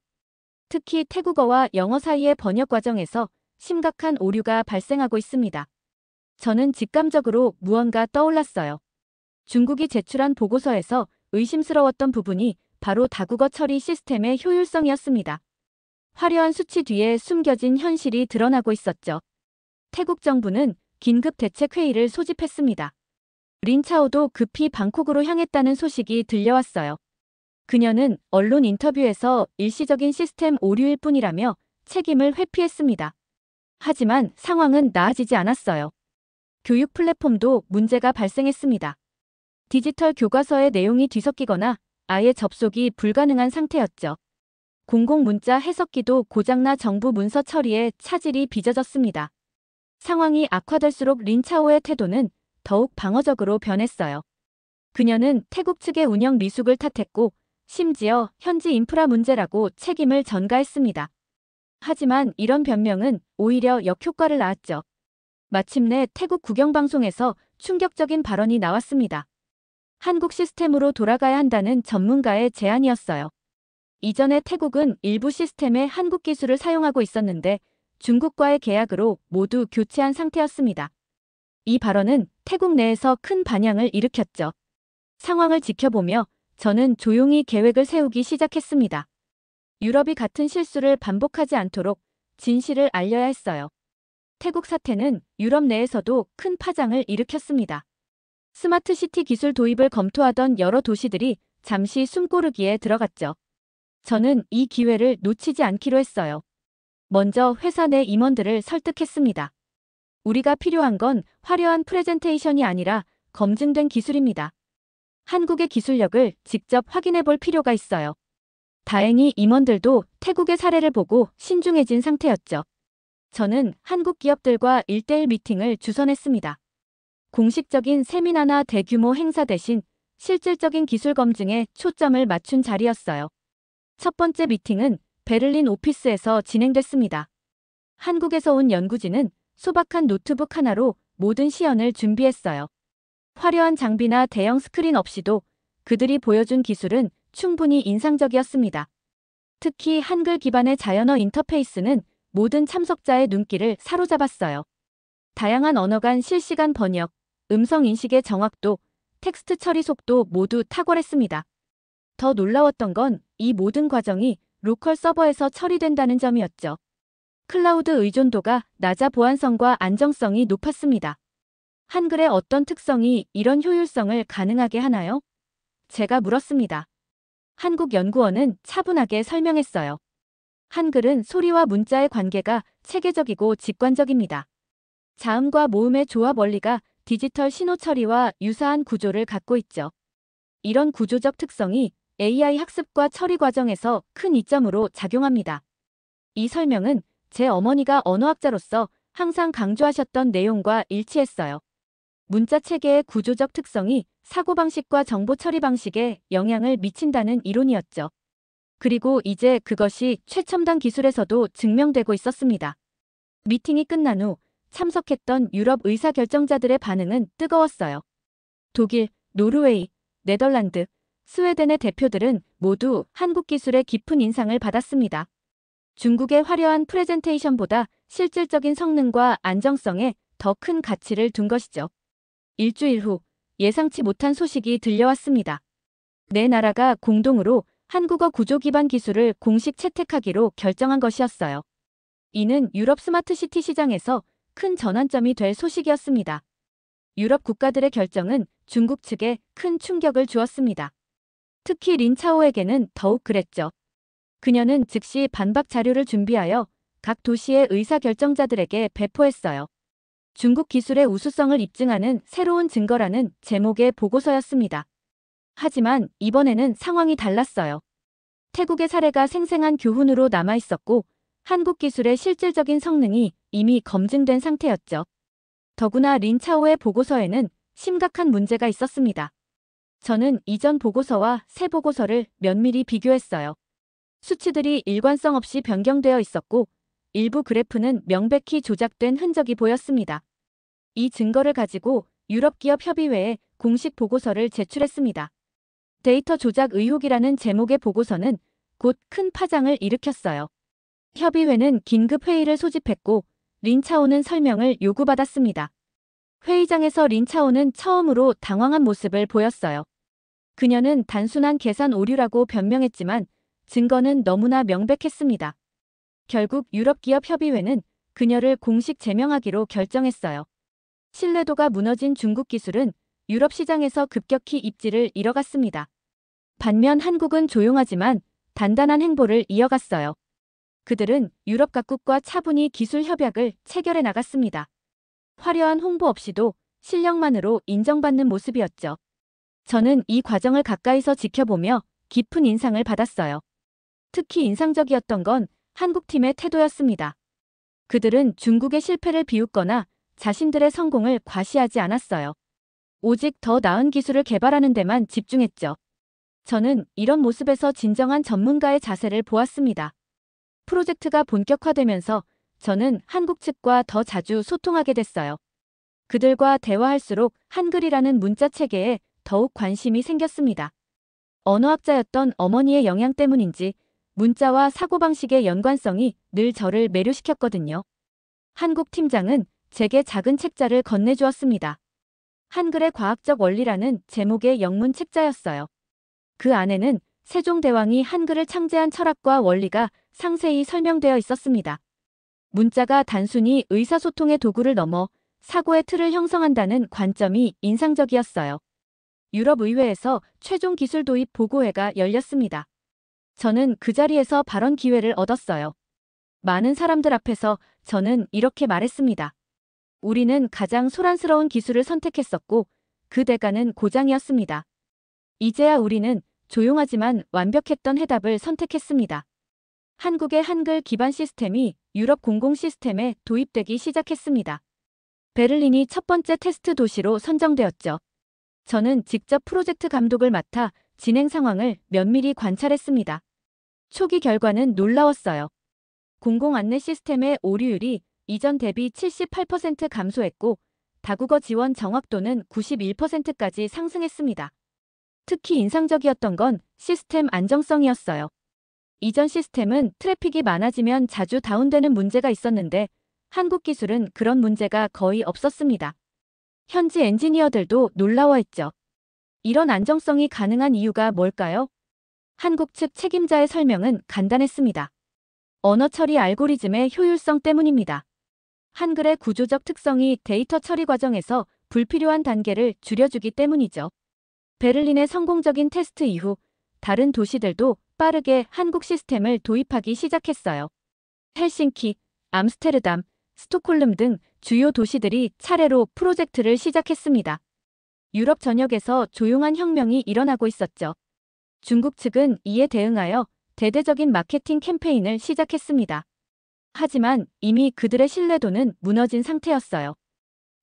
특히 태국어와 영어 사이의 번역 과정에서 심각한 오류가 발생하고 있습니다. 저는 직감적으로 무언가 떠올랐어요. 중국이 제출한 보고서에서 의심스러웠던 부분이 바로 다국어 처리 시스템의 효율성이었습니다. 화려한 수치 뒤에 숨겨진 현실이 드러나고 있었죠. 태국 정부는 긴급 대책회의를 소집했습니다. 린차오도 급히 방콕으로 향했다는 소식이 들려왔어요. 그녀는 언론 인터뷰에서 일시적인 시스템 오류일 뿐이라며 책임을 회피했습니다. 하지만 상황은 나아지지 않았어요. 교육 플랫폼도 문제가 발생했습니다. 디지털 교과서의 내용이 뒤섞이거나 아예 접속이 불가능한 상태였죠. 공공문자 해석기도 고장나 정부 문서 처리에 차질이 빚어졌습니다. 상황이 악화될수록 린차오의 태도는 더욱 방어적으로 변했어요. 그녀는 태국 측의 운영 미숙을 탓했고 심지어 현지 인프라 문제라고 책임을 전가했습니다. 하지만 이런 변명은 오히려 역효과를 낳았죠. 마침내 태국 국영방송에서 충격적인 발언이 나왔습니다. 한국 시스템으로 돌아가야 한다는 전문가의 제안이었어요. 이전에 태국은 일부 시스템에 한국 기술을 사용하고 있었는데 중국과의 계약으로 모두 교체한 상태였습니다. 이 발언은 태국 내에서 큰 반향을 일으켰죠. 상황을 지켜보며 저는 조용히 계획을 세우기 시작했습니다. 유럽이 같은 실수를 반복하지 않도록 진실을 알려야 했어요. 태국 사태는 유럽 내에서도 큰 파장을 일으켰습니다. 스마트 시티 기술 도입을 검토하던 여러 도시들이 잠시 숨고르기에 들어갔죠. 저는 이 기회를 놓치지 않기로 했어요. 먼저 회사 내 임원들을 설득했습니다. 우리가 필요한 건 화려한 프레젠테이션이 아니라 검증된 기술입니다. 한국의 기술력을 직접 확인해 볼 필요가 있어요. 다행히 임원들도 태국의 사례를 보고 신중해진 상태였죠. 저는 한국 기업들과 1:1 미팅을 주선했습니다. 공식적인 세미나나 대규모 행사 대신 실질적인 기술 검증에 초점을 맞춘 자리였어요. 첫 번째 미팅은 베를린 오피스에서 진행됐습니다. 한국에서 온 연구진은 소박한 노트북 하나로 모든 시연을 준비했어요. 화려한 장비나 대형 스크린 없이도 그들이 보여준 기술은 충분히 인상적이었습니다. 특히 한글 기반의 자연어 인터페이스는 모든 참석자의 눈길을 사로잡았어요. 다양한 언어 간 실시간 번역, 음성 인식의 정확도, 텍스트 처리 속도 모두 탁월했습니다. 더 놀라웠던 건 이 모든 과정이 로컬 서버에서 처리된다는 점이었죠. 클라우드 의존도가 낮아 보안성과 안정성이 높았습니다. 한글의 어떤 특성이 이런 효율성을 가능하게 하나요? 제가 물었습니다. 한국연구원은 차분하게 설명했어요. 한글은 소리와 문자의 관계가 체계적이고 직관적입니다. 자음과 모음의 조합 원리가 디지털 신호 처리와 유사한 구조를 갖고 있죠. 이런 구조적 특성이 AI 학습과 처리 과정에서 큰 이점으로 작용합니다. 이 설명은 제 어머니가 언어학자로서 항상 강조하셨던 내용과 일치했어요. 문자 체계의 구조적 특성이 사고방식과 정보 처리 방식에 영향을 미친다는 이론이었죠. 그리고 이제 그것이 최첨단 기술에서도 증명되고 있었습니다. 미팅이 끝난 후 참석했던 유럽 의사결정자들의 반응은 뜨거웠어요. 독일, 노르웨이, 네덜란드, 스웨덴의 대표들은 모두 한국 기술의 깊은 인상을 받았습니다. 중국의 화려한 프레젠테이션보다 실질적인 성능과 안정성에 더 큰 가치를 둔 것이죠. 일주일 후 예상치 못한 소식이 들려왔습니다. 네 나라가 공동으로 한국어 구조 기반 기술을 공식 채택하기로 결정한 것이었어요. 이는 유럽 스마트시티 시장에서 큰 전환점이 될 소식이었습니다. 유럽 국가들의 결정은 중국 측에 큰 충격을 주었습니다. 특히 린차오에게는 더욱 그랬죠. 그녀는 즉시 반박 자료를 준비하여 각 도시의 의사결정자들에게 배포했어요. 중국 기술의 우수성을 입증하는 새로운 증거라는 제목의 보고서였습니다. 하지만 이번에는 상황이 달랐어요. 태국의 사례가 생생한 교훈으로 남아있었고 한국 기술의 실질적인 성능이 이미 검증된 상태였죠. 더구나 린차오의 보고서에는 심각한 문제가 있었습니다. 저는 이전 보고서와 새 보고서를 면밀히 비교했어요. 수치들이 일관성 없이 변경되어 있었고 일부 그래프는 명백히 조작된 흔적이 보였습니다. 이 증거를 가지고 유럽기업협의회에 공식 보고서를 제출했습니다. 데이터 조작 의혹이라는 제목의 보고서는 곧 큰 파장을 일으켰어요. 협의회는 긴급 회의를 소집했고 린차오는 설명을 요구받았습니다. 회의장에서 린차오는 처음으로 당황한 모습을 보였어요. 그녀는 단순한 계산 오류라고 변명했지만 증거는 너무나 명백했습니다. 결국 유럽기업협의회는 그녀를 공식 제명하기로 결정했어요. 신뢰도가 무너진 중국 기술은 유럽 시장에서 급격히 입지를 잃어갔습니다. 반면 한국은 조용하지만 단단한 행보를 이어갔어요. 그들은 유럽 각국과 차분히 기술 협약을 체결해 나갔습니다. 화려한 홍보 없이도 실력만으로 인정받는 모습이었죠. 저는 이 과정을 가까이서 지켜보며 깊은 인상을 받았어요. 특히 인상적이었던 건 한국팀의 태도였습니다. 그들은 중국의 실패를 비웃거나 자신들의 성공을 과시하지 않았어요. 오직 더 나은 기술을 개발하는 데만 집중했죠. 저는 이런 모습에서 진정한 전문가의 자세를 보았습니다. 프로젝트가 본격화되면서 저는 한국 측과 더 자주 소통하게 됐어요. 그들과 대화할수록 한글이라는 문자 체계에 더욱 관심이 생겼습니다. 언어학자였던 어머니의 영향 때문인지 문자와 사고방식의 연관성이 늘 저를 매료시켰거든요. 한국 팀장은 제게 작은 책자를 건네주었습니다. 한글의 과학적 원리라는 제목의 영문 책자였어요. 그 안에는 세종대왕이 한글을 창제한 철학과 원리가 상세히 설명되어 있었습니다. 문자가 단순히 의사소통의 도구를 넘어 사고의 틀을 형성한다는 관점이 인상적이었어요. 유럽의회에서 최종 기술 도입 보고회가 열렸습니다. 저는 그 자리에서 발언 기회를 얻었어요. 많은 사람들 앞에서 저는 이렇게 말했습니다. 우리는 가장 소란스러운 기술을 선택했었고 그 대가는 고장이었습니다. 이제야 우리는 조용하지만 완벽했던 해답을 선택했습니다. 한국의 한글 기반 시스템이 유럽 공공 시스템에 도입되기 시작했습니다. 베를린이 첫 번째 테스트 도시로 선정되었죠. 저는 직접 프로젝트 감독을 맡아 진행 상황을 면밀히 관찰했습니다. 초기 결과는 놀라웠어요. 공공 안내 시스템의 오류율이 이전 대비 78% 감소했고 다국어 지원 정확도는 91%까지 상승했습니다. 특히 인상적이었던 건 시스템 안정성이었어요. 이전 시스템은 트래픽이 많아지면 자주 다운되는 문제가 있었는데 한국 기술은 그런 문제가 거의 없었습니다. 현지 엔지니어들도 놀라워했죠. 이런 안정성이 가능한 이유가 뭘까요? 한국 측 책임자의 설명은 간단했습니다. 언어 처리 알고리즘의 효율성 때문입니다. 한글의 구조적 특성이 데이터 처리 과정에서 불필요한 단계를 줄여주기 때문이죠. 베를린의 성공적인 테스트 이후 다른 도시들도 빠르게 한국 시스템을 도입하기 시작했어요. 헬싱키, 암스테르담, 스톡홀름 등 주요 도시들이 차례로 프로젝트를 시작했습니다. 유럽 전역에서 조용한 혁명이 일어나고 있었죠. 중국 측은 이에 대응하여 대대적인 마케팅 캠페인을 시작했습니다. 하지만 이미 그들의 신뢰도는 무너진 상태였어요.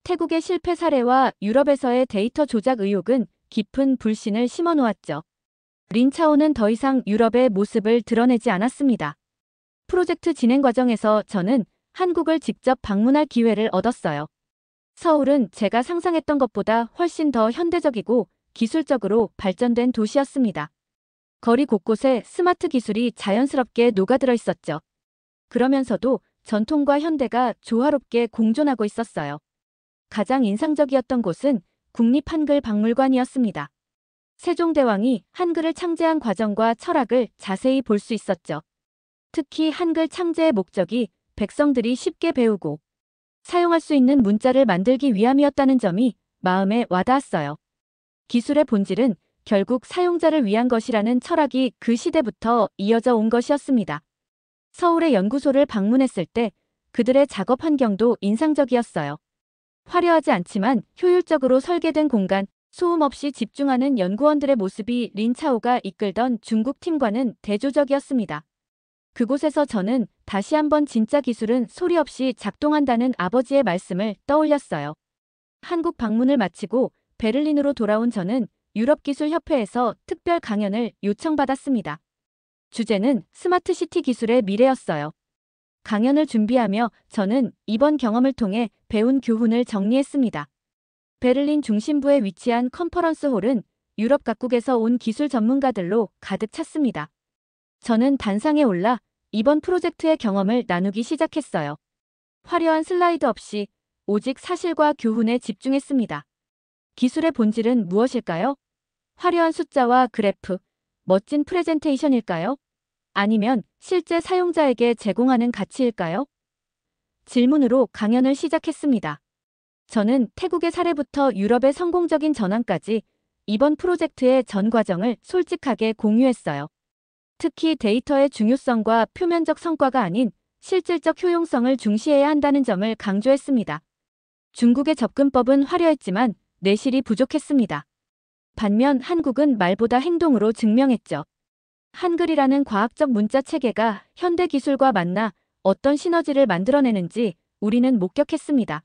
태국의 실패 사례와 유럽에서의 데이터 조작 의혹은 깊은 불신을 심어놓았죠. 린차오는 더 이상 유럽의 모습을 드러내지 않았습니다. 프로젝트 진행 과정에서 저는 한국을 직접 방문할 기회를 얻었어요. 서울은 제가 상상했던 것보다 훨씬 더 현대적이고 기술적으로 발전된 도시였습니다. 거리 곳곳에 스마트 기술이 자연스럽게 녹아들어 있었죠. 그러면서도 전통과 현대가 조화롭게 공존하고 있었어요. 가장 인상적이었던 곳은 국립한글박물관이었습니다. 세종대왕이 한글을 창제한 과정과 철학을 자세히 볼 수 있었죠. 특히 한글 창제의 목적이 백성들이 쉽게 배우고 사용할 수 있는 문자를 만들기 위함이었다는 점이 마음에 와닿았어요. 기술의 본질은 결국 사용자를 위한 것이라는 철학이 그 시대부터 이어져 온 것이었습니다. 서울의 연구소를 방문했을 때 그들의 작업 환경도 인상적이었어요. 화려하지 않지만 효율적으로 설계된 공간, 소음 없이 집중하는 연구원들의 모습이 린차오가 이끌던 중국 팀과는 대조적이었습니다. 그곳에서 저는 다시 한번 진짜 기술은 소리 없이 작동한다는 아버지의 말씀을 떠올렸어요. 한국 방문을 마치고 베를린으로 돌아온 저는 유럽기술협회에서 특별 강연을 요청받았습니다. 주제는 스마트시티 기술의 미래였어요. 강연을 준비하며 저는 이번 경험을 통해 배운 교훈을 정리했습니다. 베를린 중심부에 위치한 컨퍼런스 홀은 유럽 각국에서 온 기술 전문가들로 가득 찼습니다. 저는 단상에 올라 이번 프로젝트의 경험을 나누기 시작했어요. 화려한 슬라이드 없이 오직 사실과 교훈에 집중했습니다. 기술의 본질은 무엇일까요? 화려한 숫자와 그래프, 멋진 프레젠테이션일까요? 아니면 실제 사용자에게 제공하는 가치일까요? 질문으로 강연을 시작했습니다. 저는 태국의 사례부터 유럽의 성공적인 전환까지 이번 프로젝트의 전 과정을 솔직하게 공유했어요. 특히 데이터의 중요성과 표면적 성과가 아닌 실질적 효용성을 중시해야 한다는 점을 강조했습니다. 중국의 접근법은 화려했지만 내실이 부족했습니다. 반면 한국은 말보다 행동으로 증명했죠. 한글이라는 과학적 문자 체계가 현대 기술과 만나 어떤 시너지를 만들어내는지 우리는 목격했습니다.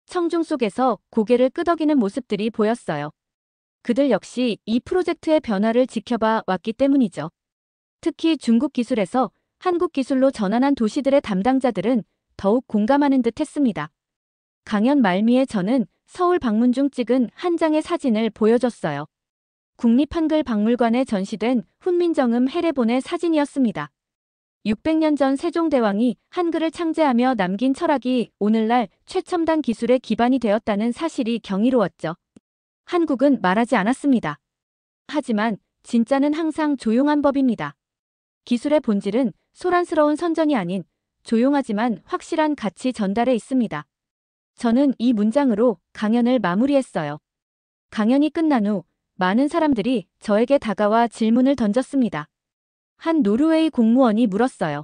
청중 속에서 고개를 끄덕이는 모습들이 보였어요. 그들 역시 이 프로젝트의 변화를 지켜봐 왔기 때문이죠. 특히 중국 기술에서 한국 기술로 전환한 도시들의 담당자들은 더욱 공감하는 듯 했습니다. 강연 말미에 저는 서울 방문 중 찍은 한 장의 사진을 보여줬어요. 국립한글박물관에 전시된 훈민정음 해례본의 사진이었습니다. 600년 전 세종대왕이 한글을 창제하며 남긴 철학이 오늘날 최첨단 기술의 기반이 되었다는 사실이 경이로웠죠. 한국은 말하지 않았습니다. 하지만 진짜는 항상 조용한 법입니다. 기술의 본질은 소란스러운 선전이 아닌 조용하지만 확실한 가치 전달에 있습니다. 저는 이 문장으로 강연을 마무리했어요. 강연이 끝난 후 많은 사람들이 저에게 다가와 질문을 던졌습니다. 한 노르웨이 공무원이 물었어요.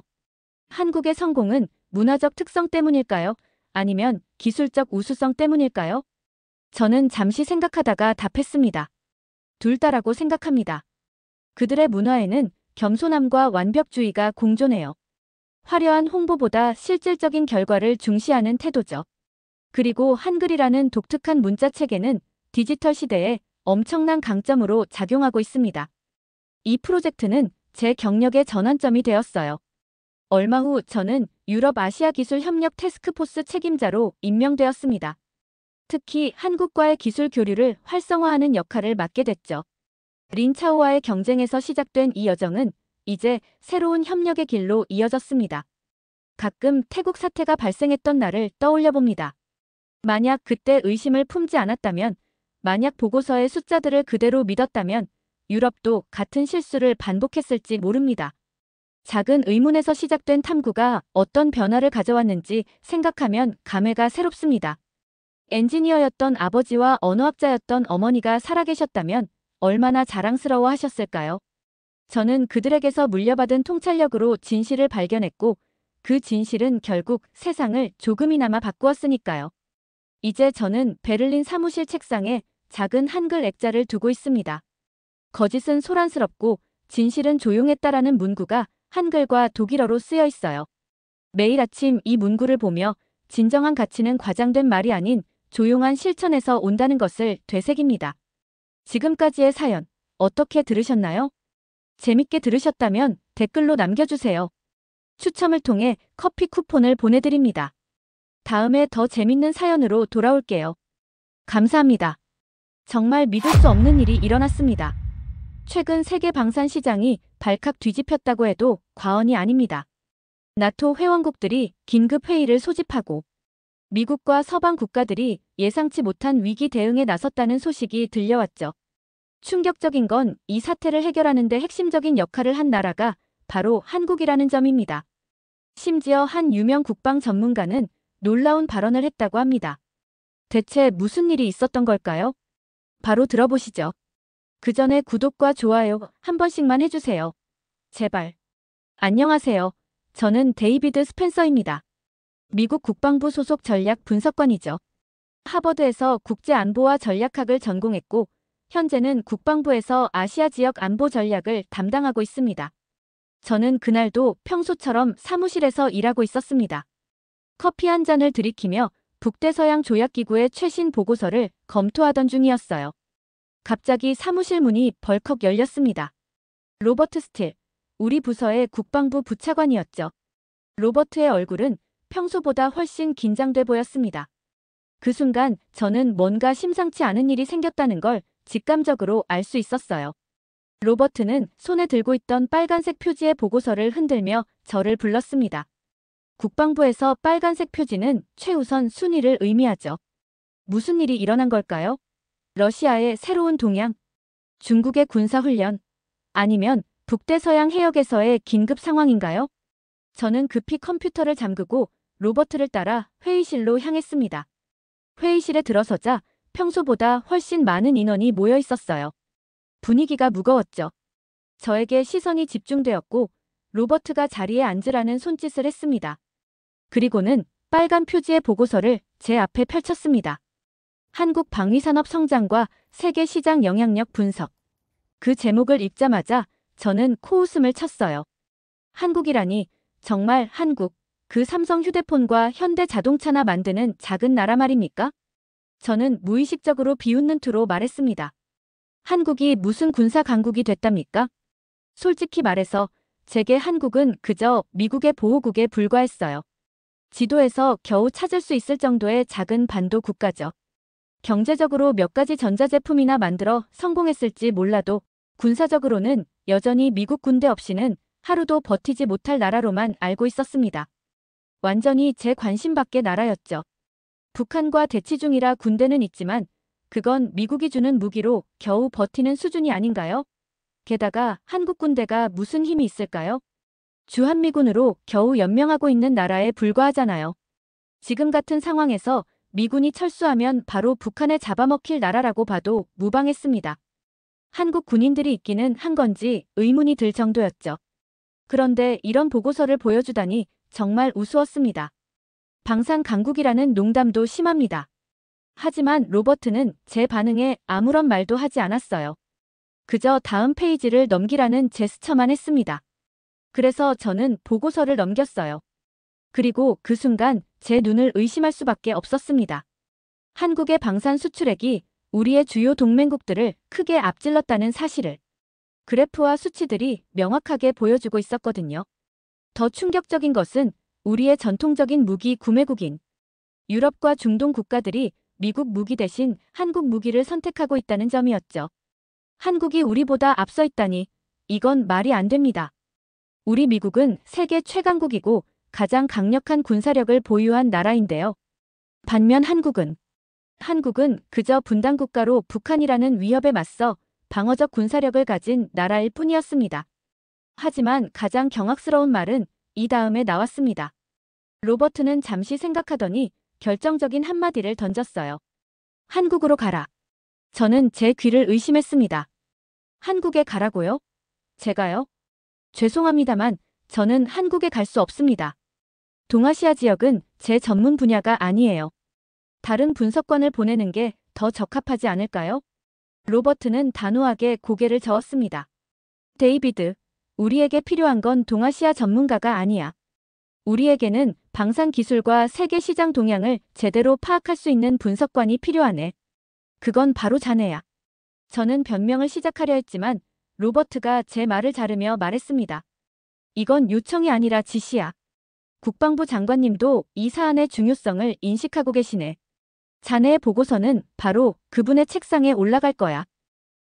한국의 성공은 문화적 특성 때문일까요? 아니면 기술적 우수성 때문일까요? 저는 잠시 생각하다가 답했습니다. 둘 다라고 생각합니다. 그들의 문화에는 겸손함과 완벽주의가 공존해요. 화려한 홍보보다 실질적인 결과를 중시하는 태도죠. 그리고 한글이라는 독특한 문자 체계는 디지털 시대에 엄청난 강점으로 작용하고 있습니다. 이 프로젝트는 제 경력의 전환점이 되었어요. 얼마 후 저는 유럽 아시아 기술 협력 태스크포스 책임자로 임명되었습니다. 특히 한국과의 기술 교류를 활성화하는 역할을 맡게 됐죠. 린차오와의 경쟁에서 시작된 이 여정은 이제 새로운 협력의 길로 이어졌습니다. 가끔 태국 사태가 발생했던 날을 떠올려 봅니다. 만약 그때 의심을 품지 않았다면, 만약 보고서의 숫자들을 그대로 믿었다면 유럽도 같은 실수를 반복했을지 모릅니다. 작은 의문에서 시작된 탐구가 어떤 변화를 가져왔는지 생각하면 감회가 새롭습니다. 엔지니어였던 아버지와 언어학자였던 어머니가 살아계셨다면 얼마나 자랑스러워 하셨을까요? 저는 그들에게서 물려받은 통찰력으로 진실을 발견했고 그 진실은 결국 세상을 조금이나마 바꾸었으니까요. 이제 저는 베를린 사무실 책상에 작은 한글 액자를 두고 있습니다. 거짓은 소란스럽고 진실은 조용했다라는 문구가 한글과 독일어로 쓰여 있어요. 매일 아침 이 문구를 보며 진정한 가치는 과장된 말이 아닌 조용한 실천에서 온다는 것을 되새깁니다. 지금까지의 사연 어떻게 들으셨나요? 재밌게 들으셨다면 댓글로 남겨주세요. 추첨을 통해 커피 쿠폰을 보내드립니다. 다음에 더 재밌는 사연으로 돌아올게요. 감사합니다. 정말 믿을 수 없는 일이 일어났습니다. 최근 세계 방산 시장이 발칵 뒤집혔다고 해도 과언이 아닙니다. 나토 회원국들이 긴급 회의를 소집하고 미국과 서방 국가들이 예상치 못한 위기 대응에 나섰다는 소식이 들려왔죠. 충격적인 건 이 사태를 해결하는 데 핵심적인 역할을 한 나라가 바로 한국이라는 점입니다. 심지어 한 유명 국방 전문가는 놀라운 발언을 했다고 합니다. 대체 무슨 일이 있었던 걸까요? 바로 들어보시죠. 그 전에 구독과 좋아요 한 번씩만 해주세요. 제발. 안녕하세요. 저는 데이비드 스펜서입니다. 미국 국방부 소속 전략 분석관이죠. 하버드에서 국제안보와 전략학을 전공했고 현재는 국방부에서 아시아 지역 안보 전략을 담당하고 있습니다. 저는 그날도 평소처럼 사무실에서 일하고 있었습니다. 커피 한 잔을 들이키며 북대서양 조약기구의 최신 보고서를 검토하던 중이었어요. 갑자기 사무실 문이 벌컥 열렸습니다. 로버트 스틸, 우리 부서의 국방부 부차관이었죠. 로버트의 얼굴은 평소보다 훨씬 긴장돼 보였습니다. 그 순간 저는 뭔가 심상치 않은 일이 생겼다는 걸 직감적으로 알 수 있었어요. 로버트는 손에 들고 있던 빨간색 표지의 보고서를 흔들며 저를 불렀습니다. 국방부에서 빨간색 표지는 최우선 순위를 의미하죠. 무슨 일이 일어난 걸까요? 러시아의 새로운 동향, 중국의 군사훈련, 아니면 북대서양 해역에서의 긴급 상황인가요? 저는 급히 컴퓨터를 잠그고 로버트를 따라 회의실로 향했습니다. 회의실에 들어서자 평소보다 훨씬 많은 인원이 모여 있었어요. 분위기가 무거웠죠. 저에게 시선이 집중되었고 로버트가 자리에 앉으라는 손짓을 했습니다. 그리고는 빨간 표지의 보고서를 제 앞에 펼쳤습니다. 한국 방위산업 성장과 세계 시장 영향력 분석. 그 제목을 읽자마자 저는 코웃음을 쳤어요. 한국이라니 정말 한국, 그 삼성 휴대폰과 현대 자동차나 만드는 작은 나라 말입니까? 저는 무의식적으로 비웃는 투로 말했습니다. 한국이 무슨 군사 강국이 됐답니까? 솔직히 말해서 제게 한국은 그저 미국의 보호국에 불과했어요. 지도에서 겨우 찾을 수 있을 정도의 작은 반도 국가죠. 경제적으로 몇 가지 전자제품이나 만들어 성공했을지 몰라도 군사적으로는 여전히 미국 군대 없이는 하루도 버티지 못할 나라로만 알고 있었습니다. 완전히 제 관심 밖의 나라였죠. 북한과 대치 중이라 군대는 있지만 그건 미국이 주는 무기로 겨우 버티는 수준이 아닌가요? 게다가 한국 군대가 무슨 힘이 있을까요? 주한미군으로 겨우 연명하고 있는 나라에 불과하잖아요. 지금 같은 상황에서 미군이 철수하면 바로 북한에 잡아먹힐 나라라고 봐도 무방했습니다. 한국 군인들이 있기는 한 건지 의문이 들 정도였죠. 그런데 이런 보고서를 보여주다니 정말 우스웠습니다. 방산 강국이라는 농담도 심합니다. 하지만 로버트는 제 반응에 아무런 말도 하지 않았어요. 그저 다음 페이지를 넘기라는 제스처만 했습니다. 그래서 저는 보고서를 넘겼어요. 그리고 그 순간 제 눈을 의심할 수밖에 없었습니다. 한국의 방산 수출액이 우리의 주요 동맹국들을 크게 앞질렀다는 사실을 그래프와 수치들이 명확하게 보여주고 있었거든요. 더 충격적인 것은 우리의 전통적인 무기 구매국인 유럽과 중동 국가들이 미국 무기 대신 한국 무기를 선택하고 있다는 점이었죠. 한국이 우리보다 앞서 있다니 이건 말이 안 됩니다. 우리 미국은 세계 최강국이고 가장 강력한 군사력을 보유한 나라인데요. 반면 한국은 그저 분단국가로 북한이라는 위협에 맞서 방어적 군사력을 가진 나라일 뿐이었습니다. 하지만 가장 경악스러운 말은 이 다음에 나왔습니다. 로버트는 잠시 생각하더니 결정적인 한마디를 던졌어요. 한국으로 가라. 저는 제 귀를 의심했습니다. 한국에 가라고요? 제가요? 죄송합니다만 저는 한국에 갈 수 없습니다. 동아시아 지역은 제 전문 분야가 아니에요. 다른 분석관을 보내는 게 더 적합하지 않을까요? 로버트는 단호하게 고개를 저었습니다. 데이비드, 우리에게 필요한 건 동아시아 전문가가 아니야. 우리에게는 방산 기술과 세계 시장 동향을 제대로 파악할 수 있는 분석관이 필요하네. 그건 바로 자네야. 저는 변명을 시작하려 했지만 로버트가 제 말을 자르며 말했습니다. 이건 요청이 아니라 지시야. 국방부 장관님도 이 사안의 중요성을 인식하고 계시네. 자네의 보고서는 바로 그분의 책상에 올라갈 거야.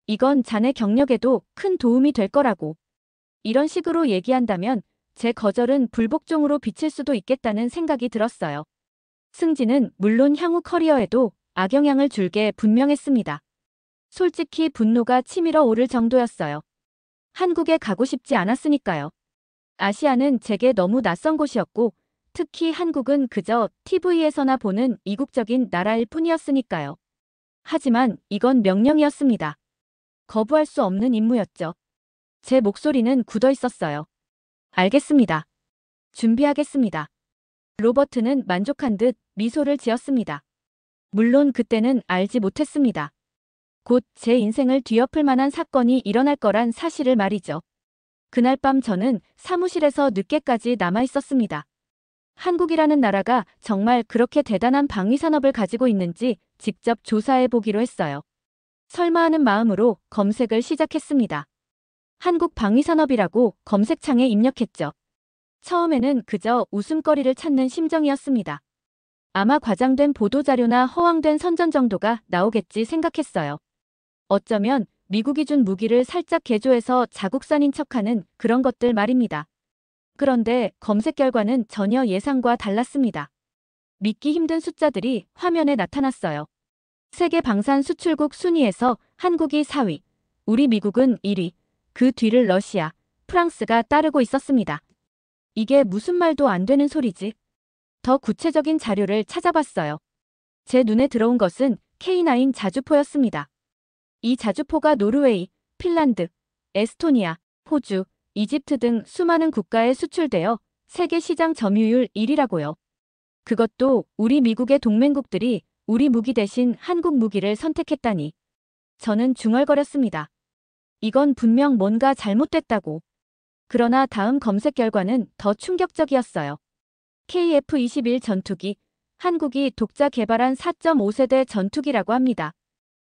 이건 자네 경력에도 큰 도움이 될 거라고. 이런 식으로 얘기한다면 제 거절은 불복종으로 비칠 수도 있겠다는 생각이 들었어요. 승진은 물론 향후 커리어에도 악영향을 줄 게 분명했습니다. 솔직히 분노가 치밀어 오를 정도였어요. 한국에 가고 싶지 않았으니까요. 아시아는 제게 너무 낯선 곳이었고 특히 한국은 그저 TV에서나 보는 이국적인 나라일 뿐이었으니까요. 하지만 이건 명령이었습니다. 거부할 수 없는 임무였죠. 제 목소리는 굳어 있었어요. 알겠습니다. 준비하겠습니다. 로버트는 만족한 듯 미소를 지었습니다. 물론 그때는 알지 못했습니다. 곧 제 인생을 뒤엎을 만한 사건이 일어날 거란 사실을 말이죠. 그날 밤 저는 사무실에서 늦게까지 남아 있었습니다. 한국이라는 나라가 정말 그렇게 대단한 방위산업을 가지고 있는지 직접 조사해 보기로 했어요. 설마 하는 마음으로 검색을 시작했습니다. 한국 방위산업이라고 검색창에 입력했죠. 처음에는 그저 웃음거리를 찾는 심정이었습니다. 아마 과장된 보도자료나 허황된 선전 정도가 나오겠지 생각했어요. 어쩌면 미국이 준 무기를 살짝 개조해서 자국산인 척하는 그런 것들 말입니다. 그런데 검색 결과는 전혀 예상과 달랐습니다. 믿기 힘든 숫자들이 화면에 나타났어요. 세계 방산 수출국 순위에서 한국이 4위, 우리 미국은 1위, 그 뒤를 러시아, 프랑스가 따르고 있었습니다. 이게 무슨 말도 안 되는 소리지? 더 구체적인 자료를 찾아봤어요. 제 눈에 들어온 것은 K9 자주포였습니다. 이 자주포가 노르웨이, 핀란드, 에스토니아, 호주, 이집트 등 수많은 국가에 수출되어 세계 시장 점유율 1위라고요. 그것도 우리 미국의 동맹국들이 우리 무기 대신 한국 무기를 선택했다니. 저는 중얼거렸습니다. 이건 분명 뭔가 잘못됐다고. 그러나 다음 검색 결과는 더 충격적이었어요. KF-21 전투기, 한국이 독자 개발한 4.5세대 전투기라고 합니다.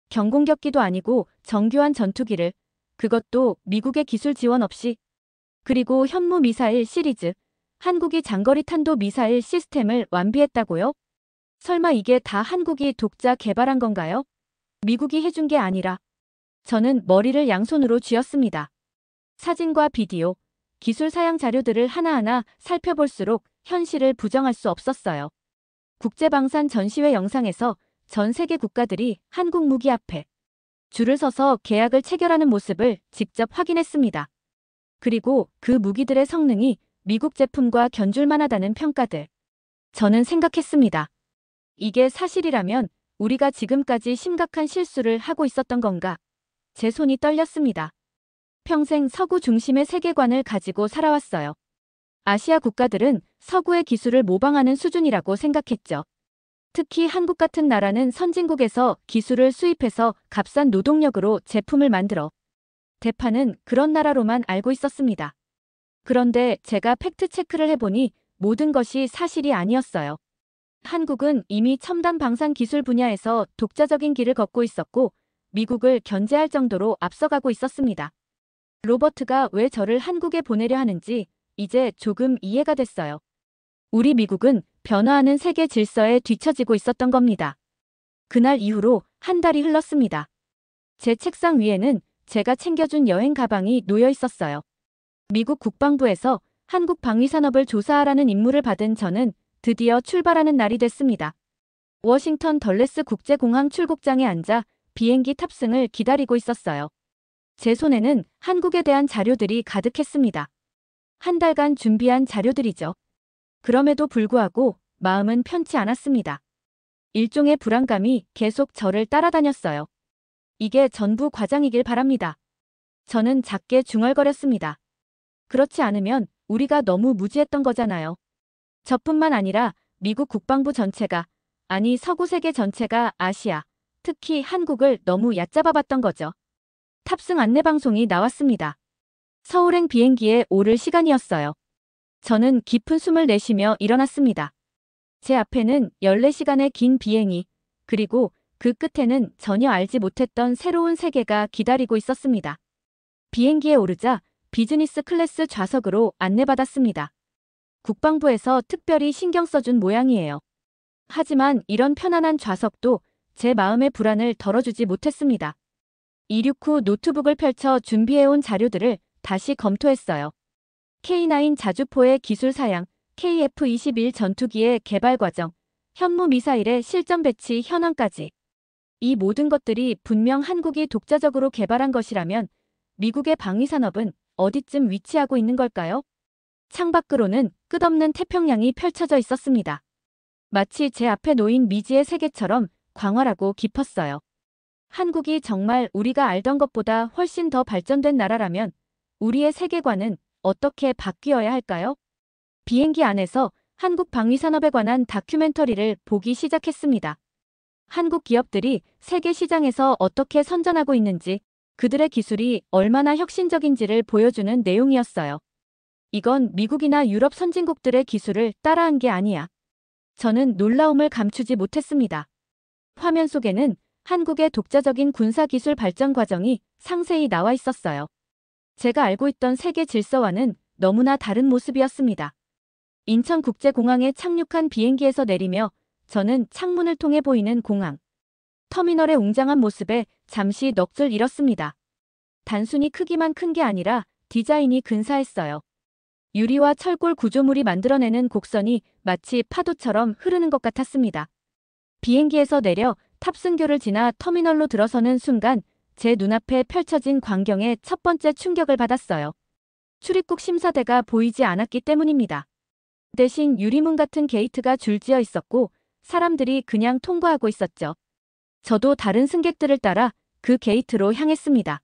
경공격기도 아니고 정교한 전투기를, 그것도 미국의 기술 지원 없이. 그리고 현무 미사일 시리즈, 한국이 장거리 탄도 미사일 시스템을 완비했다고요? 설마 이게 다 한국이 독자 개발한 건가요? 미국이 해준 게 아니라. 저는 머리를 양손으로 쥐었습니다. 사진과 비디오, 기술 사양 자료들을 하나하나 살펴볼수록 현실을 부정할 수 없었어요. 국제방산 전시회 영상에서 전 세계 국가들이 한국 무기 앞에 줄을 서서 계약을 체결하는 모습을 직접 확인했습니다. 그리고 그 무기들의 성능이 미국 제품과 견줄만 하다는 평가들. 저는 생각했습니다. 이게 사실이라면 우리가 지금까지 심각한 실수를 하고 있었던 건가? 제 손이 떨렸습니다. 평생 서구 중심의 세계관을 가지고 살아왔어요. 아시아 국가들은 서구의 기술을 모방하는 수준이라고 생각했죠. 특히 한국 같은 나라는 선진국에서 기술을 수입해서 값싼 노동력으로 제품을 만들어 대파는 그런 나라로만 알고 있었습니다. 그런데 제가 팩트체크를 해보니 모든 것이 사실이 아니었어요. 한국은 이미 첨단 방산 기술 분야에서 독자적인 길을 걷고 있었고 미국을 견제할 정도로 앞서가고 있었습니다. 로버트가 왜 저를 한국에 보내려 하는지 이제 조금 이해가 됐어요. 우리 미국은 변화하는 세계 질서에 뒤처지고 있었던 겁니다. 그날 이후로 한 달이 흘렀습니다. 제 책상 위에는 제가 챙겨준 여행 가방이 놓여 있었어요. 미국 국방부에서 한국 방위산업을 조사하라는 임무를 받은 저는 드디어 출발하는 날이 됐습니다. 워싱턴 덜레스 국제공항 출국장에 앉아 비행기 탑승을 기다리고 있었어요. 제 손에는 한국에 대한 자료들이 가득했습니다. 한 달간 준비한 자료들이죠. 그럼에도 불구하고 마음은 편치 않았습니다. 일종의 불안감이 계속 저를 따라다녔어요. 이게 전부 과장이길 바랍니다. 저는 작게 중얼거렸습니다. 그렇지 않으면 우리가 너무 무지했던 거잖아요. 저뿐만 아니라 미국 국방부 전체가, 아니 서구 세계 전체가 아시아, 특히 한국을 너무 얕잡아봤던 거죠. 탑승 안내방송이 나왔습니다. 서울행 비행기에 오를 시간이었어요. 저는 깊은 숨을 내쉬며 일어났습니다. 제 앞에는 14시간의 긴 비행이, 그리고 그 끝에는 전혀 알지 못했던 새로운 세계가 기다리고 있었습니다. 비행기에 오르자 비즈니스 클래스 좌석으로 안내받았습니다. 국방부에서 특별히 신경 써준 모양이에요. 하지만 이런 편안한 좌석도 제 마음의 불안을 덜어주지 못했습니다. 이륙 후 노트북을 펼쳐 준비해온 자료들을 다시 검토했어요. K9 자주포의 기술 사양, KF-21 전투기의 개발 과정, 현무 미사일의 실전 배치 현황까지. 이 모든 것들이 분명 한국이 독자적으로 개발한 것이라면 미국의 방위산업은 어디쯤 위치하고 있는 걸까요? 창밖으로는 끝없는 태평양이 펼쳐져 있었습니다. 마치 제 앞에 놓인 미지의 세계처럼 광활하고 깊었어요. 한국이 정말 우리가 알던 것보다 훨씬 더 발전된 나라라면 우리의 세계관은 어떻게 바뀌어야 할까요? 비행기 안에서 한국 방위산업에 관한 다큐멘터리를 보기 시작했습니다. 한국 기업들이 세계 시장에서 어떻게 선전하고 있는지, 그들의 기술이 얼마나 혁신적인지를 보여주는 내용이었어요. 이건 미국이나 유럽 선진국들의 기술을 따라한 게 아니야. 저는 놀라움을 감추지 못했습니다. 화면 속에는 한국의 독자적인 군사기술 발전 과정이 상세히 나와 있었어요. 제가 알고 있던 세계 질서와는 너무나 다른 모습이었습니다. 인천국제공항에 착륙한 비행기에서 내리며 저는 창문을 통해 보이는 공항, 터미널의 웅장한 모습에 잠시 넋을 잃었습니다. 단순히 크기만 큰 게 아니라 디자인이 근사했어요. 유리와 철골 구조물이 만들어내는 곡선이 마치 파도처럼 흐르는 것 같았습니다. 비행기에서 내려 탑승교를 지나 터미널로 들어서는 순간 제 눈앞에 펼쳐진 광경에 첫 번째 충격을 받았어요. 출입국 심사대가 보이지 않았기 때문입니다. 대신 유리문 같은 게이트가 줄지어 있었고 사람들이 그냥 통과하고 있었죠. 저도 다른 승객들을 따라 그 게이트로 향했습니다.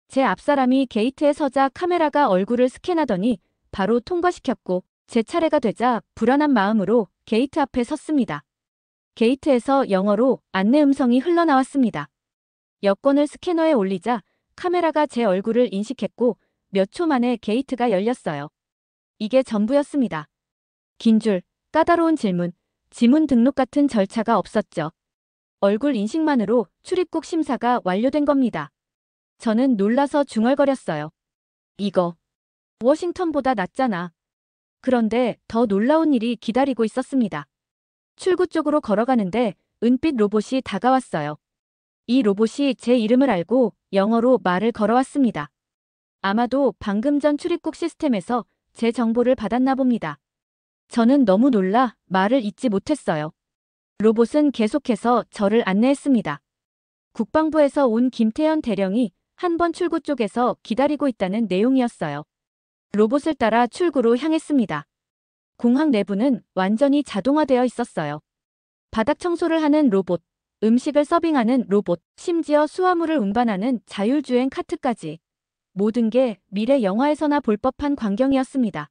제 앞사람이 게이트에 서자 카메라가 얼굴을 스캔하더니 바로 통과시켰고 제 차례가 되자 불안한 마음으로 게이트 앞에 섰습니다. 게이트에서 영어로 안내 음성이 흘러나왔습니다. 여권을 스캐너에 올리자 카메라가 제 얼굴을 인식했고 몇 초 만에 게이트가 열렸어요. 이게 전부였습니다. 긴 줄, 까다로운 질문, 지문 등록 같은 절차가 없었죠. 얼굴 인식만으로 출입국 심사가 완료된 겁니다. 저는 놀라서 중얼거렸어요. 이거 워싱턴보다 낫잖아. 그런데 더 놀라운 일이 기다리고 있었습니다. 출구 쪽으로 걸어가는데 은빛 로봇이 다가왔어요. 이 로봇이 제 이름을 알고 영어로 말을 걸어왔습니다. 아마도 방금 전 출입국 시스템에서 제 정보를 받았나 봅니다. 저는 너무 놀라 말을 잇지 못했어요. 로봇은 계속해서 저를 안내했습니다. 국방부에서 온 김태현 대령이 한 번 출구 쪽에서 기다리고 있다는 내용이었어요. 로봇을 따라 출구로 향했습니다. 공항 내부는 완전히 자동화되어 있었어요. 바닥 청소를 하는 로봇, 음식을 서빙하는 로봇, 심지어 수화물을 운반하는 자율주행 카트까지. 모든 게 미래 영화에서나 볼 법한 광경이었습니다.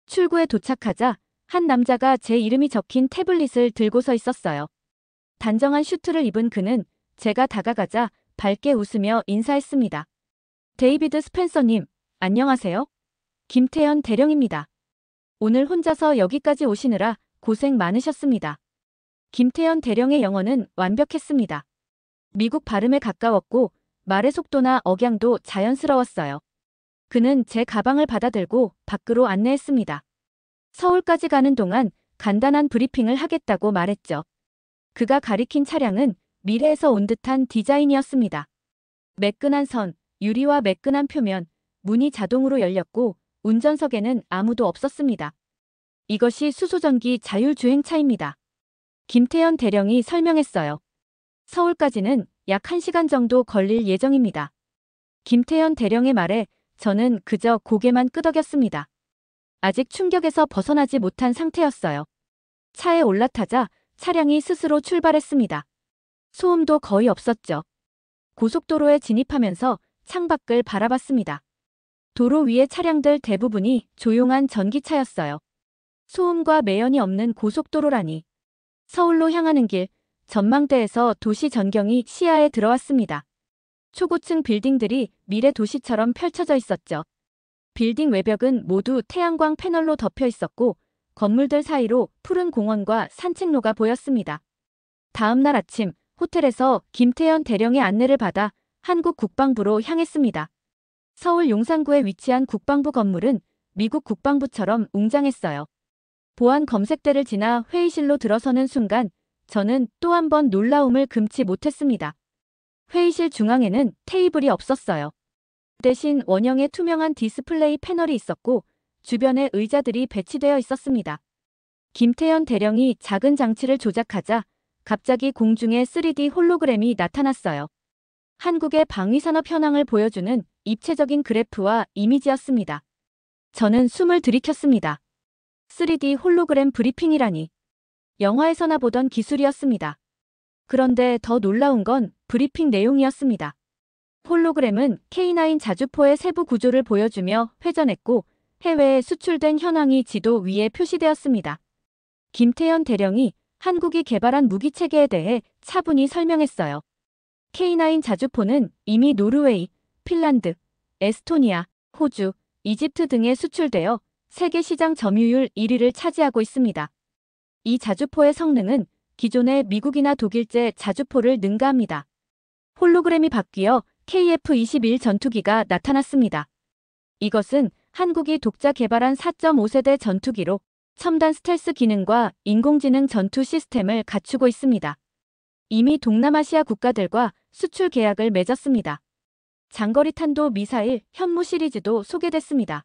출구에 도착하자 한 남자가 제 이름이 적힌 태블릿을 들고 서 있었어요. 단정한 슈트를 입은 그는 제가 다가가자 밝게 웃으며 인사했습니다. 데이비드 스펜서님, 안녕하세요. 김태현 대령입니다. 오늘 혼자서 여기까지 오시느라 고생 많으셨습니다. 김태현 대령의 영어는 완벽했습니다. 미국 발음에 가까웠고 말의 속도나 억양도 자연스러웠어요. 그는 제 가방을 받아들고 밖으로 안내했습니다. 서울까지 가는 동안 간단한 브리핑을 하겠다고 말했죠. 그가 가리킨 차량은 미래에서 온 듯한 디자인이었습니다. 매끈한 선, 유리와 매끈한 표면, 문이 자동으로 열렸고 운전석에는 아무도 없었습니다. 이것이 수소전기 자율주행차입니다. 김태현 대령이 설명했어요. 서울까지는 약 1시간 정도 걸릴 예정입니다. 김태현 대령의 말에 저는 그저 고개만 끄덕였습니다. 아직 충격에서 벗어나지 못한 상태였어요. 차에 올라타자 차량이 스스로 출발했습니다. 소음도 거의 없었죠. 고속도로에 진입하면서 창밖을 바라봤습니다. 도로 위의 차량들 대부분이 조용한 전기차였어요. 소음과 매연이 없는 고속도로라니. 서울로 향하는 길, 전망대에서 도시 전경이 시야에 들어왔습니다. 초고층 빌딩들이 미래 도시처럼 펼쳐져 있었죠. 빌딩 외벽은 모두 태양광 패널로 덮여 있었고 건물들 사이로 푸른 공원과 산책로가 보였습니다. 다음 날 아침 호텔에서 김태현 대령의 안내를 받아 한국 국방부로 향했습니다. 서울 용산구에 위치한 국방부 건물은 미국 국방부처럼 웅장했어요. 보안 검색대를 지나 회의실로 들어서는 순간 저는 또 한 번 놀라움을 금치 못했습니다. 회의실 중앙에는 테이블이 없었어요. 대신 원형의 투명한 디스플레이 패널이 있었고 주변에 의자들이 배치되어 있었습니다. 김태현 대령이 작은 장치를 조작하자 갑자기 공중에 3D 홀로그램이 나타났어요. 한국의 방위산업 현황을 보여주는 입체적인 그래프와 이미지였습니다. 저는 숨을 들이켰습니다. 3D 홀로그램 브리핑이라니. 영화에서나 보던 기술이었습니다. 그런데 더 놀라운 건 브리핑 내용이었습니다. 홀로그램은 K9 자주포의 세부 구조를 보여주며 회전했고 해외에 수출된 현황이 지도 위에 표시되었습니다. 김태현 대령이 한국이 개발한 무기체계에 대해 차분히 설명했어요. K9 자주포는 이미 노르웨이, 핀란드, 에스토니아, 호주, 이집트 등에 수출되어 세계 시장 점유율 1위를 차지하고 있습니다. 이 자주포의 성능은 기존의 미국이나 독일제 자주포를 능가합니다. 홀로그램이 바뀌어 KF-21 전투기가 나타났습니다. 이것은 한국이 독자 개발한 4.5세대 전투기로 첨단 스텔스 기능과 인공지능 전투 시스템을 갖추고 있습니다. 이미 동남아시아 국가들과 수출 계약을 맺었습니다. 장거리 탄도 미사일 현무 시리즈도 소개됐습니다.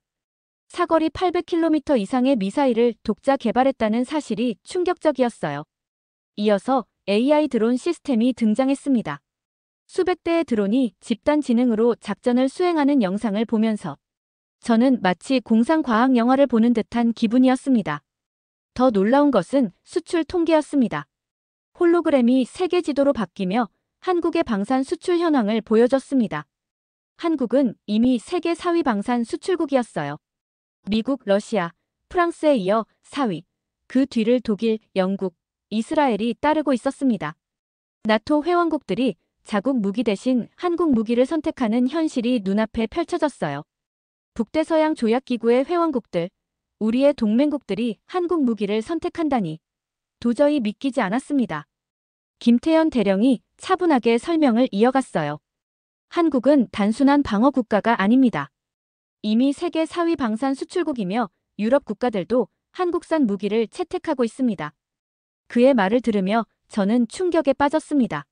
사거리 800km 이상의 미사일을 독자 개발했다는 사실이 충격적이었어요. 이어서 AI 드론 시스템이 등장했습니다. 수백 대의 드론이 집단 지능으로 작전을 수행하는 영상을 보면서 저는 마치 공상과학 영화를 보는 듯한 기분이었습니다. 더 놀라운 것은 수출 통계였습니다. 홀로그램이 세계 지도로 바뀌며 한국의 방산 수출 현황을 보여줬습니다. 한국은 이미 세계 4위 방산 수출국이었어요. 미국, 러시아, 프랑스에 이어 4위, 그 뒤를 독일, 영국, 이스라엘이 따르고 있었습니다. 나토 회원국들이 자국 무기 대신 한국 무기를 선택하는 현실이 눈앞에 펼쳐졌어요. 북대서양 조약기구의 회원국들, 우리의 동맹국들이 한국 무기를 선택한다니 도저히 믿기지 않았습니다. 김태현 대령이 차분하게 설명을 이어갔어요. 한국은 단순한 방어 국가가 아닙니다. 이미 세계 4위 방산 수출국이며 유럽 국가들도 한국산 무기를 채택하고 있습니다. 그의 말을 들으며 저는 충격에 빠졌습니다.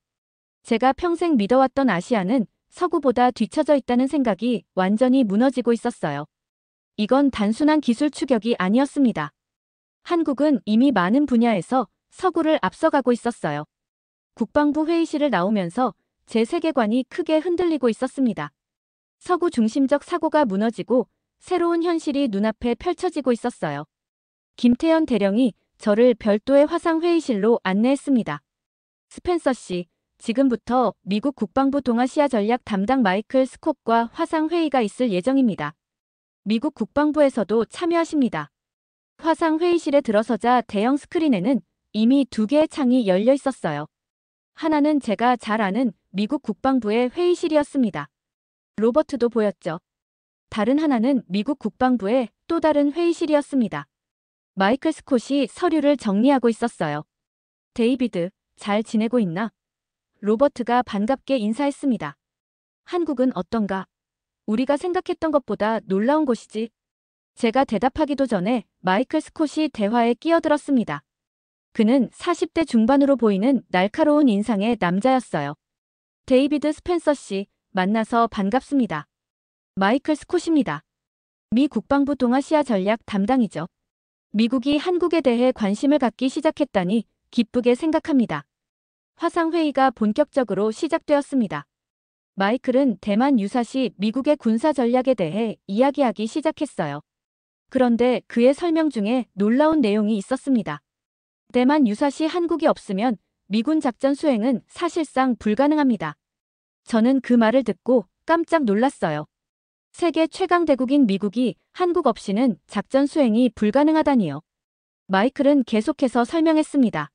제가 평생 믿어왔던 아시아는 서구보다 뒤처져 있다는 생각이 완전히 무너지고 있었어요. 이건 단순한 기술 추격이 아니었습니다. 한국은 이미 많은 분야에서 서구를 앞서가고 있었어요. 국방부 회의실을 나오면서 제 세계관이 크게 흔들리고 있었습니다. 서구 중심적 사고가 무너지고 새로운 현실이 눈앞에 펼쳐지고 있었어요. 김태현 대령이 저를 별도의 화상 회의실로 안내했습니다. 스펜서 씨, 지금부터 미국 국방부 동아시아 전략 담당 마이클 스콥과 화상 회의가 있을 예정입니다. 미국 국방부에서도 참여하십니다. 화상 회의실에 들어서자 대형 스크린에는 이미 2개의 창이 열려 있었어요. 하나는 제가 잘 아는 미국 국방부의 회의실이었습니다. 로버트도 보였죠. 다른 하나는 미국 국방부의 또 다른 회의실이었습니다. 마이클 스콧이 서류를 정리하고 있었어요. 데이비드, 잘 지내고 있나? 로버트가 반갑게 인사했습니다. 한국은 어떤가? 우리가 생각했던 것보다 놀라운 곳이지. 제가 대답하기도 전에 마이클 스콧이 대화에 끼어들었습니다. 그는 40대 중반으로 보이는 날카로운 인상의 남자였어요. 데이비드 스펜서 씨, 만나서 반갑습니다. 마이클 스콧입니다. 미 국방부 동아시아 전략 담당이죠. 미국이 한국에 대해 관심을 갖기 시작했다니 기쁘게 생각합니다. 화상회의가 본격적으로 시작되었습니다. 마이클은 대만 유사시 미국의 군사 전략에 대해 이야기하기 시작했어요. 그런데 그의 설명 중에 놀라운 내용이 있었습니다. 때만 유사시 한국이 없으면 미군 작전 수행은 사실상 불가능합니다. 저는 그 말을 듣고 깜짝 놀랐어요. 세계 최강 대국인 미국이 한국 없이는 작전 수행이 불가능하다니요. 마이클은 계속해서 설명했습니다.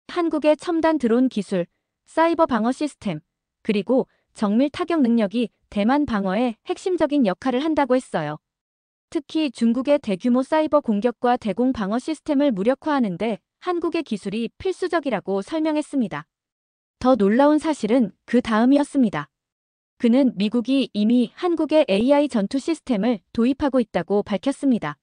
한국의 첨단 드론 기술, 사이버 방어 시스템, 그리고 정밀 타격 능력이 대만 방어에 핵심적인 역할을 한다고 했어요. 특히 중국의 대규모 사이버 공격과 대공 방어 시스템을 무력화하는데 한국의 기술이 필수적이라고 설명했습니다. 더 놀라운 사실은 그 다음이었습니다. 그는 미국이 이미 한국의 AI 전투 시스템을 도입하고 있다고 밝혔습니다.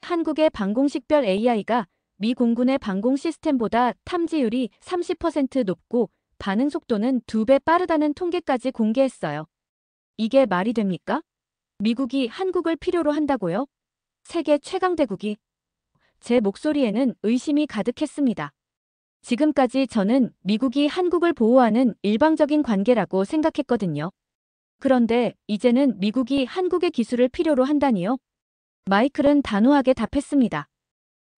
한국의 방공식별 AI가 미 공군의 방공 시스템보다 탐지율이 30% 높고 반응 속도는 2배 빠르다는 통계까지 공개했어요. 이게 말이 됩니까? 미국이 한국을 필요로 한다고요? 세계 최강 대국이? 제 목소리에는 의심이 가득했습니다. 지금까지 저는 미국이 한국을 보호하는 일방적인 관계라고 생각했거든요. 그런데 이제는 미국이 한국의 기술을 필요로 한다니요? 마이클은 단호하게 답했습니다.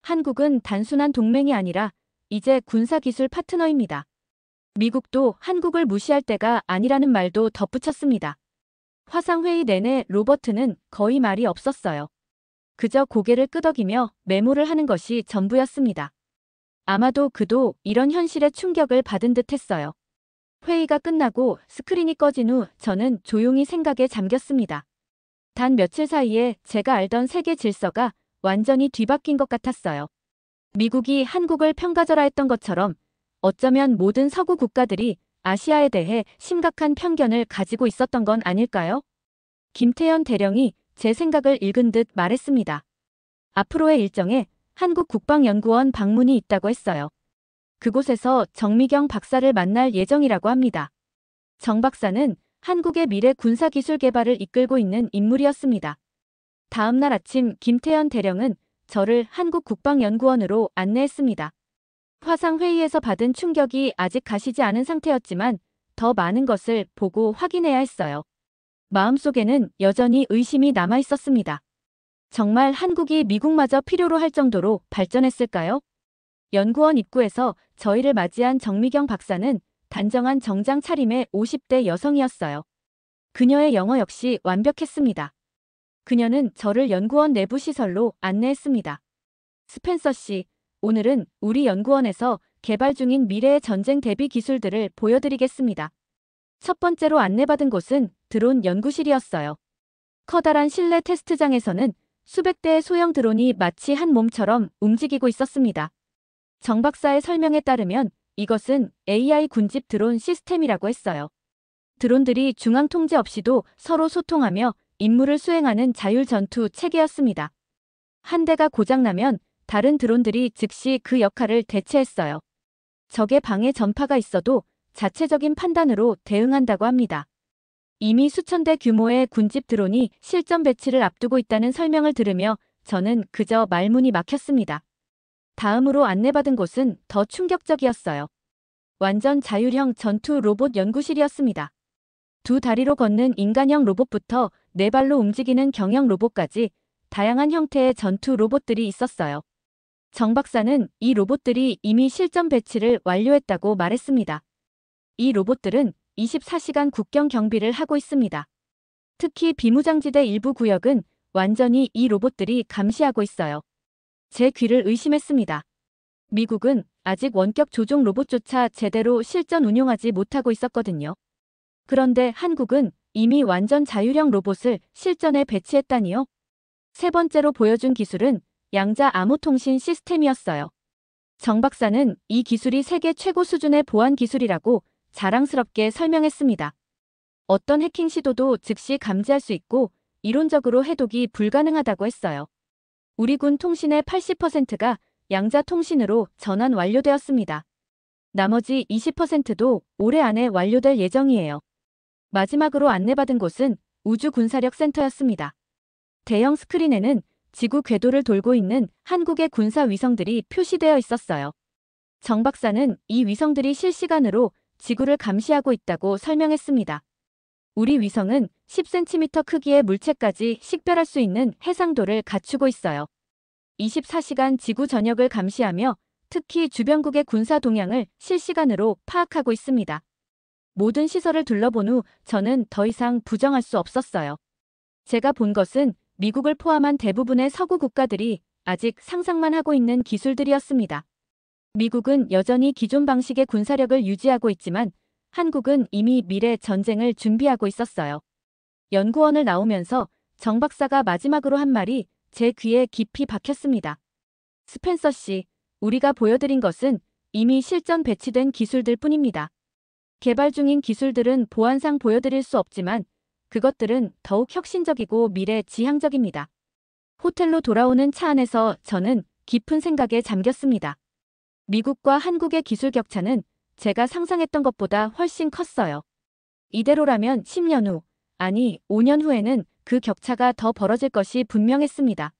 한국은 단순한 동맹이 아니라 이제 군사기술 파트너입니다. 미국도 한국을 무시할 때가 아니라는 말도 덧붙였습니다. 화상회의 내내 로버트는 거의 말이 없었어요. 그저 고개를 끄덕이며 메모를 하는 것이 전부였습니다. 아마도 그도 이런 현실의 충격을 받은 듯 했어요. 회의가 끝나고 스크린이 꺼진 후 저는 조용히 생각에 잠겼습니다. 단 며칠 사이에 제가 알던 세계 질서가 완전히 뒤바뀐 것 같았어요. 미국이 한국을 평가절하했던 것처럼 어쩌면 모든 서구 국가들이 아시아에 대해 심각한 편견을 가지고 있었던 건 아닐까요? 김태현 대령이 제 생각을 읽은 듯 말했습니다. 앞으로의 일정에 한국 국방연구원 방문이 있다고 했어요. 그곳에서 정미경 박사를 만날 예정이라고 합니다. 정 박사는 한국의 미래 군사기술 개발을 이끌고 있는 인물이었습니다. 다음 날 아침 김태현 대령은 저를 한국 국방연구원으로 안내했습니다. 화상회의에서 받은 충격이 아직 가시지 않은 상태였지만 더 많은 것을 보고 확인해야 했어요. 마음속에는 여전히 의심이 남아 있었습니다. 정말 한국이 미국마저 필요로 할 정도로 발전했을까요? 연구원 입구에서 저희를 맞이한 정미경 박사는 단정한 정장 차림의 50대 여성이었어요. 그녀의 영어 역시 완벽했습니다. 그녀는 저를 연구원 내부 시설로 안내했습니다. 스펜서 씨, 오늘은 우리 연구원에서 개발 중인 미래의 전쟁 대비 기술들을 보여드리겠습니다. 첫 번째로 안내받은 곳은 드론 연구실이었어요. 커다란 실내 테스트장에서는 수백 대의 소형 드론이 마치 한 몸처럼 움직이고 있었습니다. 정 박사의 설명에 따르면 이것은 AI 군집 드론 시스템이라고 했어요. 드론들이 중앙 통제 없이도 서로 소통하며 임무를 수행하는 자율 전투 체계였습니다. 한 대가 고장나면 다른 드론들이 즉시 그 역할을 대체했어요. 적의 방해 전파가 있어도 자체적인 판단으로 대응한다고 합니다. 이미 수천 대 규모의 군집 드론이 실전 배치를 앞두고 있다는 설명을 들으며 저는 그저 말문이 막혔습니다. 다음으로 안내받은 곳은 더 충격적이었어요. 완전 자율형 전투 로봇 연구실이었습니다. 두 다리로 걷는 인간형 로봇부터 네 발로 움직이는 경형 로봇까지 다양한 형태의 전투 로봇들이 있었어요. 정 박사는 이 로봇들이 이미 실전 배치를 완료했다고 말했습니다. 이 로봇들은 24시간 국경 경비를 하고 있습니다. 특히 비무장지대 일부 구역은 완전히 이 로봇들이 감시하고 있어요. 제 귀를 의심했습니다. 미국은 아직 원격 조종 로봇조차 제대로 실전 운용하지 못하고 있었거든요. 그런데 한국은 이미 완전 자율형 로봇을 실전에 배치했다니요? 세 번째로 보여준 기술은 양자 암호 통신 시스템이었어요. 정 박사는 이 기술이 세계 최고 수준의 보안 기술이라고 자랑스럽게 설명했습니다. 어떤 해킹 시도도 즉시 감지할 수 있고 이론적으로 해독이 불가능하다고 했어요. 우리 군 통신의 80%가 양자 통신으로 전환 완료되었습니다. 나머지 20%도 올해 안에 완료될 예정이에요. 마지막으로 안내받은 곳은 우주군사력 센터였습니다. 대형 스크린에는 지구 궤도를 돌고 있는 한국의 군사 위성들이 표시되어 있었어요. 정 박사는 이 위성들이 실시간으로 지구를 감시하고 있다고 설명했습니다. 우리 위성은 10cm 크기의 물체까지 식별할 수 있는 해상도를 갖추고 있어요. 24시간 지구 전역을 감시하며 특히 주변국의 군사 동향을 실시간으로 파악하고 있습니다. 모든 시설을 둘러본 후 저는 더 이상 부정할 수 없었어요. 제가 본 것은 미국을 포함한 대부분의 서구 국가들이 아직 상상만 하고 있는 기술들이었습니다. 미국은 여전히 기존 방식의 군사력을 유지하고 있지만 한국은 이미 미래 전쟁을 준비하고 있었어요. 연구원을 나오면서 정 박사가 마지막으로 한 말이 제 귀에 깊이 박혔습니다. 스펜서 씨, 우리가 보여드린 것은 이미 실전 배치된 기술들 뿐입니다. 개발 중인 기술들은 보안상 보여드릴 수 없지만 그것들은 더욱 혁신적이고 미래 지향적입니다. 호텔로 돌아오는 차 안에서 저는 깊은 생각에 잠겼습니다. 미국과 한국의 기술 격차는 제가 상상했던 것보다 훨씬 컸어요. 이대로라면 10년 후, 아니 5년 후에는 그 격차가 더 벌어질 것이 분명했습니다.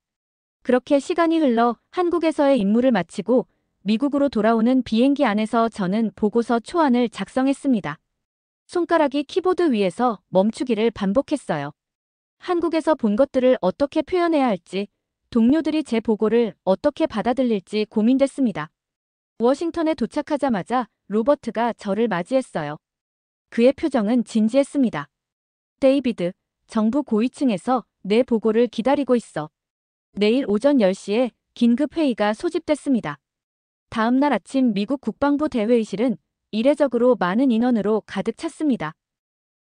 그렇게 시간이 흘러 한국에서의 임무를 마치고 미국으로 돌아오는 비행기 안에서 저는 보고서 초안을 작성했습니다. 손가락이 키보드 위에서 멈추기를 반복했어요. 한국에서 본 것들을 어떻게 표현해야 할지, 동료들이 제 보고를 어떻게 받아들일지 고민됐습니다. 워싱턴에 도착하자마자 로버트가 저를 맞이했어요. 그의 표정은 진지했습니다. 데이비드, 정부 고위층에서 내 보고를 기다리고 있어. 내일 오전 10시에 긴급 회의가 소집됐습니다. 다음 날 아침 미국 국방부 대회의실은 이례적으로 많은 인원으로 가득 찼습니다.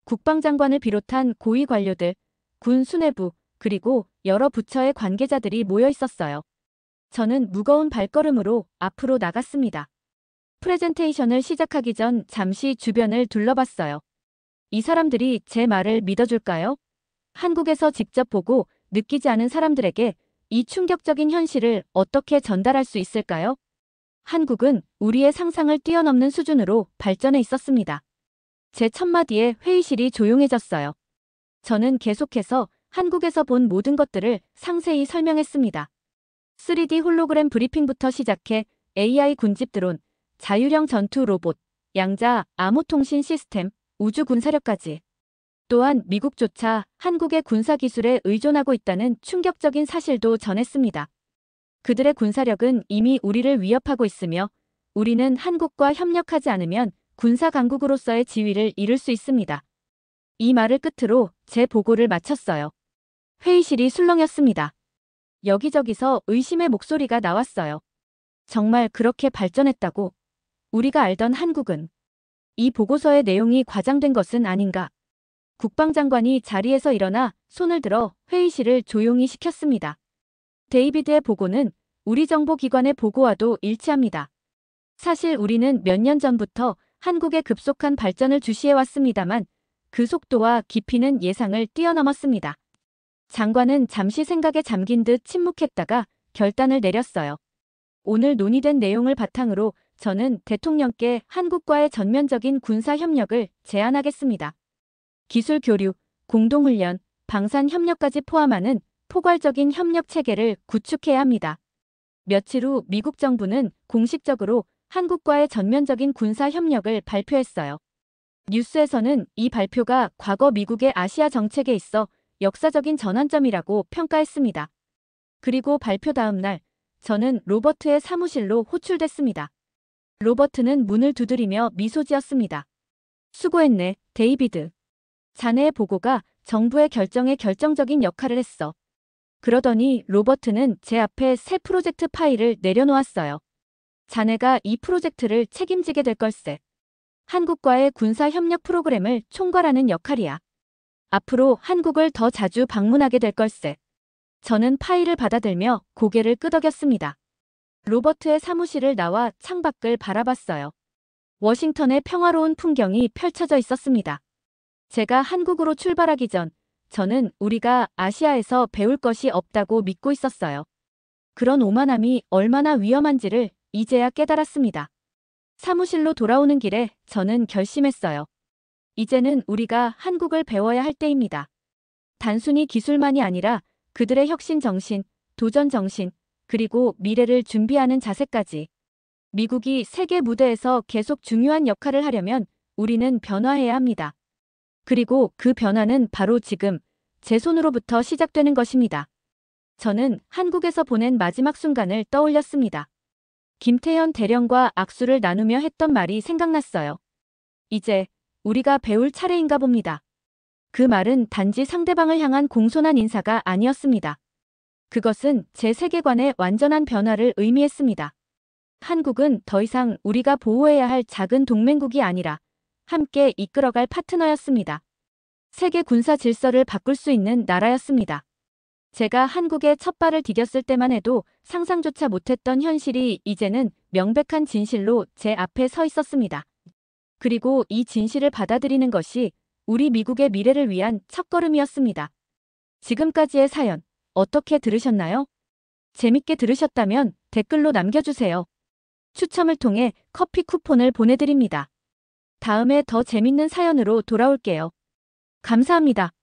국방장관을 비롯한 고위 관료들, 군 수뇌부, 그리고 여러 부처의 관계자들이 모여 있었어요. 저는 무거운 발걸음으로 앞으로 나갔습니다. 프레젠테이션을 시작하기 전 잠시 주변을 둘러봤어요. 이 사람들이 제 말을 믿어줄까요? 한국에서 직접 보고 느끼지 않은 사람들에게 이 충격적인 현실을 어떻게 전달할 수 있을까요? 한국은 우리의 상상을 뛰어넘는 수준으로 발전해 있었습니다. 제 첫마디에 회의실이 조용해졌어요. 저는 계속해서 한국에서 본 모든 것들을 상세히 설명했습니다. 3D 홀로그램 브리핑부터 시작해 AI 군집 드론, 자율형 전투 로봇, 양자 암호통신 시스템, 우주 군사력까지. 또한 미국조차 한국의 군사기술에 의존하고 있다는 충격적인 사실도 전했습니다. 그들의 군사력은 이미 우리를 위협하고 있으며 우리는 한국과 협력하지 않으면 군사강국으로서의 지위를 잃을 수 있습니다. 이 말을 끝으로 제 보고를 마쳤어요. 회의실이 술렁였습니다. 여기저기서 의심의 목소리가 나왔어요. 정말 그렇게 발전했다고? 우리가 알던 한국은? 이 보고서의 내용이 과장된 것은 아닌가? 국방장관이 자리에서 일어나 손을 들어 회의실을 조용히 시켰습니다. 데이비드의 보고는 우리 정보기관의 보고와도 일치합니다. 사실 우리는 몇 년 전부터 한국의 급속한 발전을 주시해왔습니다만 그 속도와 깊이는 예상을 뛰어넘었습니다. 장관은 잠시 생각에 잠긴 듯 침묵했다가 결단을 내렸어요. 오늘 논의된 내용을 바탕으로 저는 대통령께 한국과의 전면적인 군사협력을 제안하겠습니다. 기술 교류, 공동훈련, 방산협력까지 포함하는 포괄적인 협력 체계를 구축해야 합니다. 며칠 후 미국 정부는 공식적으로 한국과의 전면적인 군사협력을 발표했어요. 뉴스에서는 이 발표가 과거 미국의 아시아 정책에 있어 역사적인 전환점이라고 평가했습니다. 그리고 발표 다음 날 저는 로버트의 사무실로 호출됐습니다. 로버트는 문을 두드리며 미소 지었습니다. 수고했네, 데이비드. 자네의 보고가 정부의 결정에 결정적인 역할을 했어. 그러더니 로버트는 제 앞에 새 프로젝트 파일을 내려놓았어요. 자네가 이 프로젝트를 책임지게 될 걸세. 한국과의 군사협력 프로그램을 총괄하는 역할이야. 앞으로 한국을 더 자주 방문하게 될 걸세. 저는 파일을 받아들며 고개를 끄덕였습니다. 로버트의 사무실을 나와 창밖을 바라봤어요. 워싱턴의 평화로운 풍경이 펼쳐져 있었습니다. 제가 한국으로 출발하기 전 저는 우리가 아시아에서 배울 것이 없다고 믿고 있었어요. 그런 오만함이 얼마나 위험한지를 이제야 깨달았습니다. 사무실로 돌아오는 길에 저는 결심했어요. 이제는 우리가 한국을 배워야 할 때입니다. 단순히 기술만이 아니라 그들의 혁신 정신, 도전 정신, 그리고 미래를 준비하는 자세까지. 미국이 세계 무대에서 계속 중요한 역할을 하려면 우리는 변화해야 합니다. 그리고 그 변화는 바로 지금 제 손으로부터 시작되는 것입니다. 저는 한국에서 보낸 마지막 순간을 떠올렸습니다. 김태현 대령과 악수를 나누며 했던 말이 생각났어요. 이제 우리가 배울 차례인가 봅니다. 그 말은 단지 상대방을 향한 공손한 인사가 아니었습니다. 그것은 제 세계관의 완전한 변화를 의미했습니다. 한국은 더 이상 우리가 보호해야 할 작은 동맹국이 아니라 함께 이끌어갈 파트너였습니다. 세계 군사 질서를 바꿀 수 있는 나라였습니다. 제가 한국에 첫 발을 디뎠을 때만 해도 상상조차 못했던 현실이 이제는 명백한 진실로 제 앞에 서 있었습니다. 그리고 이 진실을 받아들이는 것이 우리 미국의 미래를 위한 첫걸음이었습니다. 지금까지의 사연 어떻게 들으셨나요? 재밌게 들으셨다면 댓글로 남겨주세요. 추첨을 통해 커피 쿠폰을 보내드립니다. 다음에 더 재밌는 사연으로 돌아올게요. 감사합니다.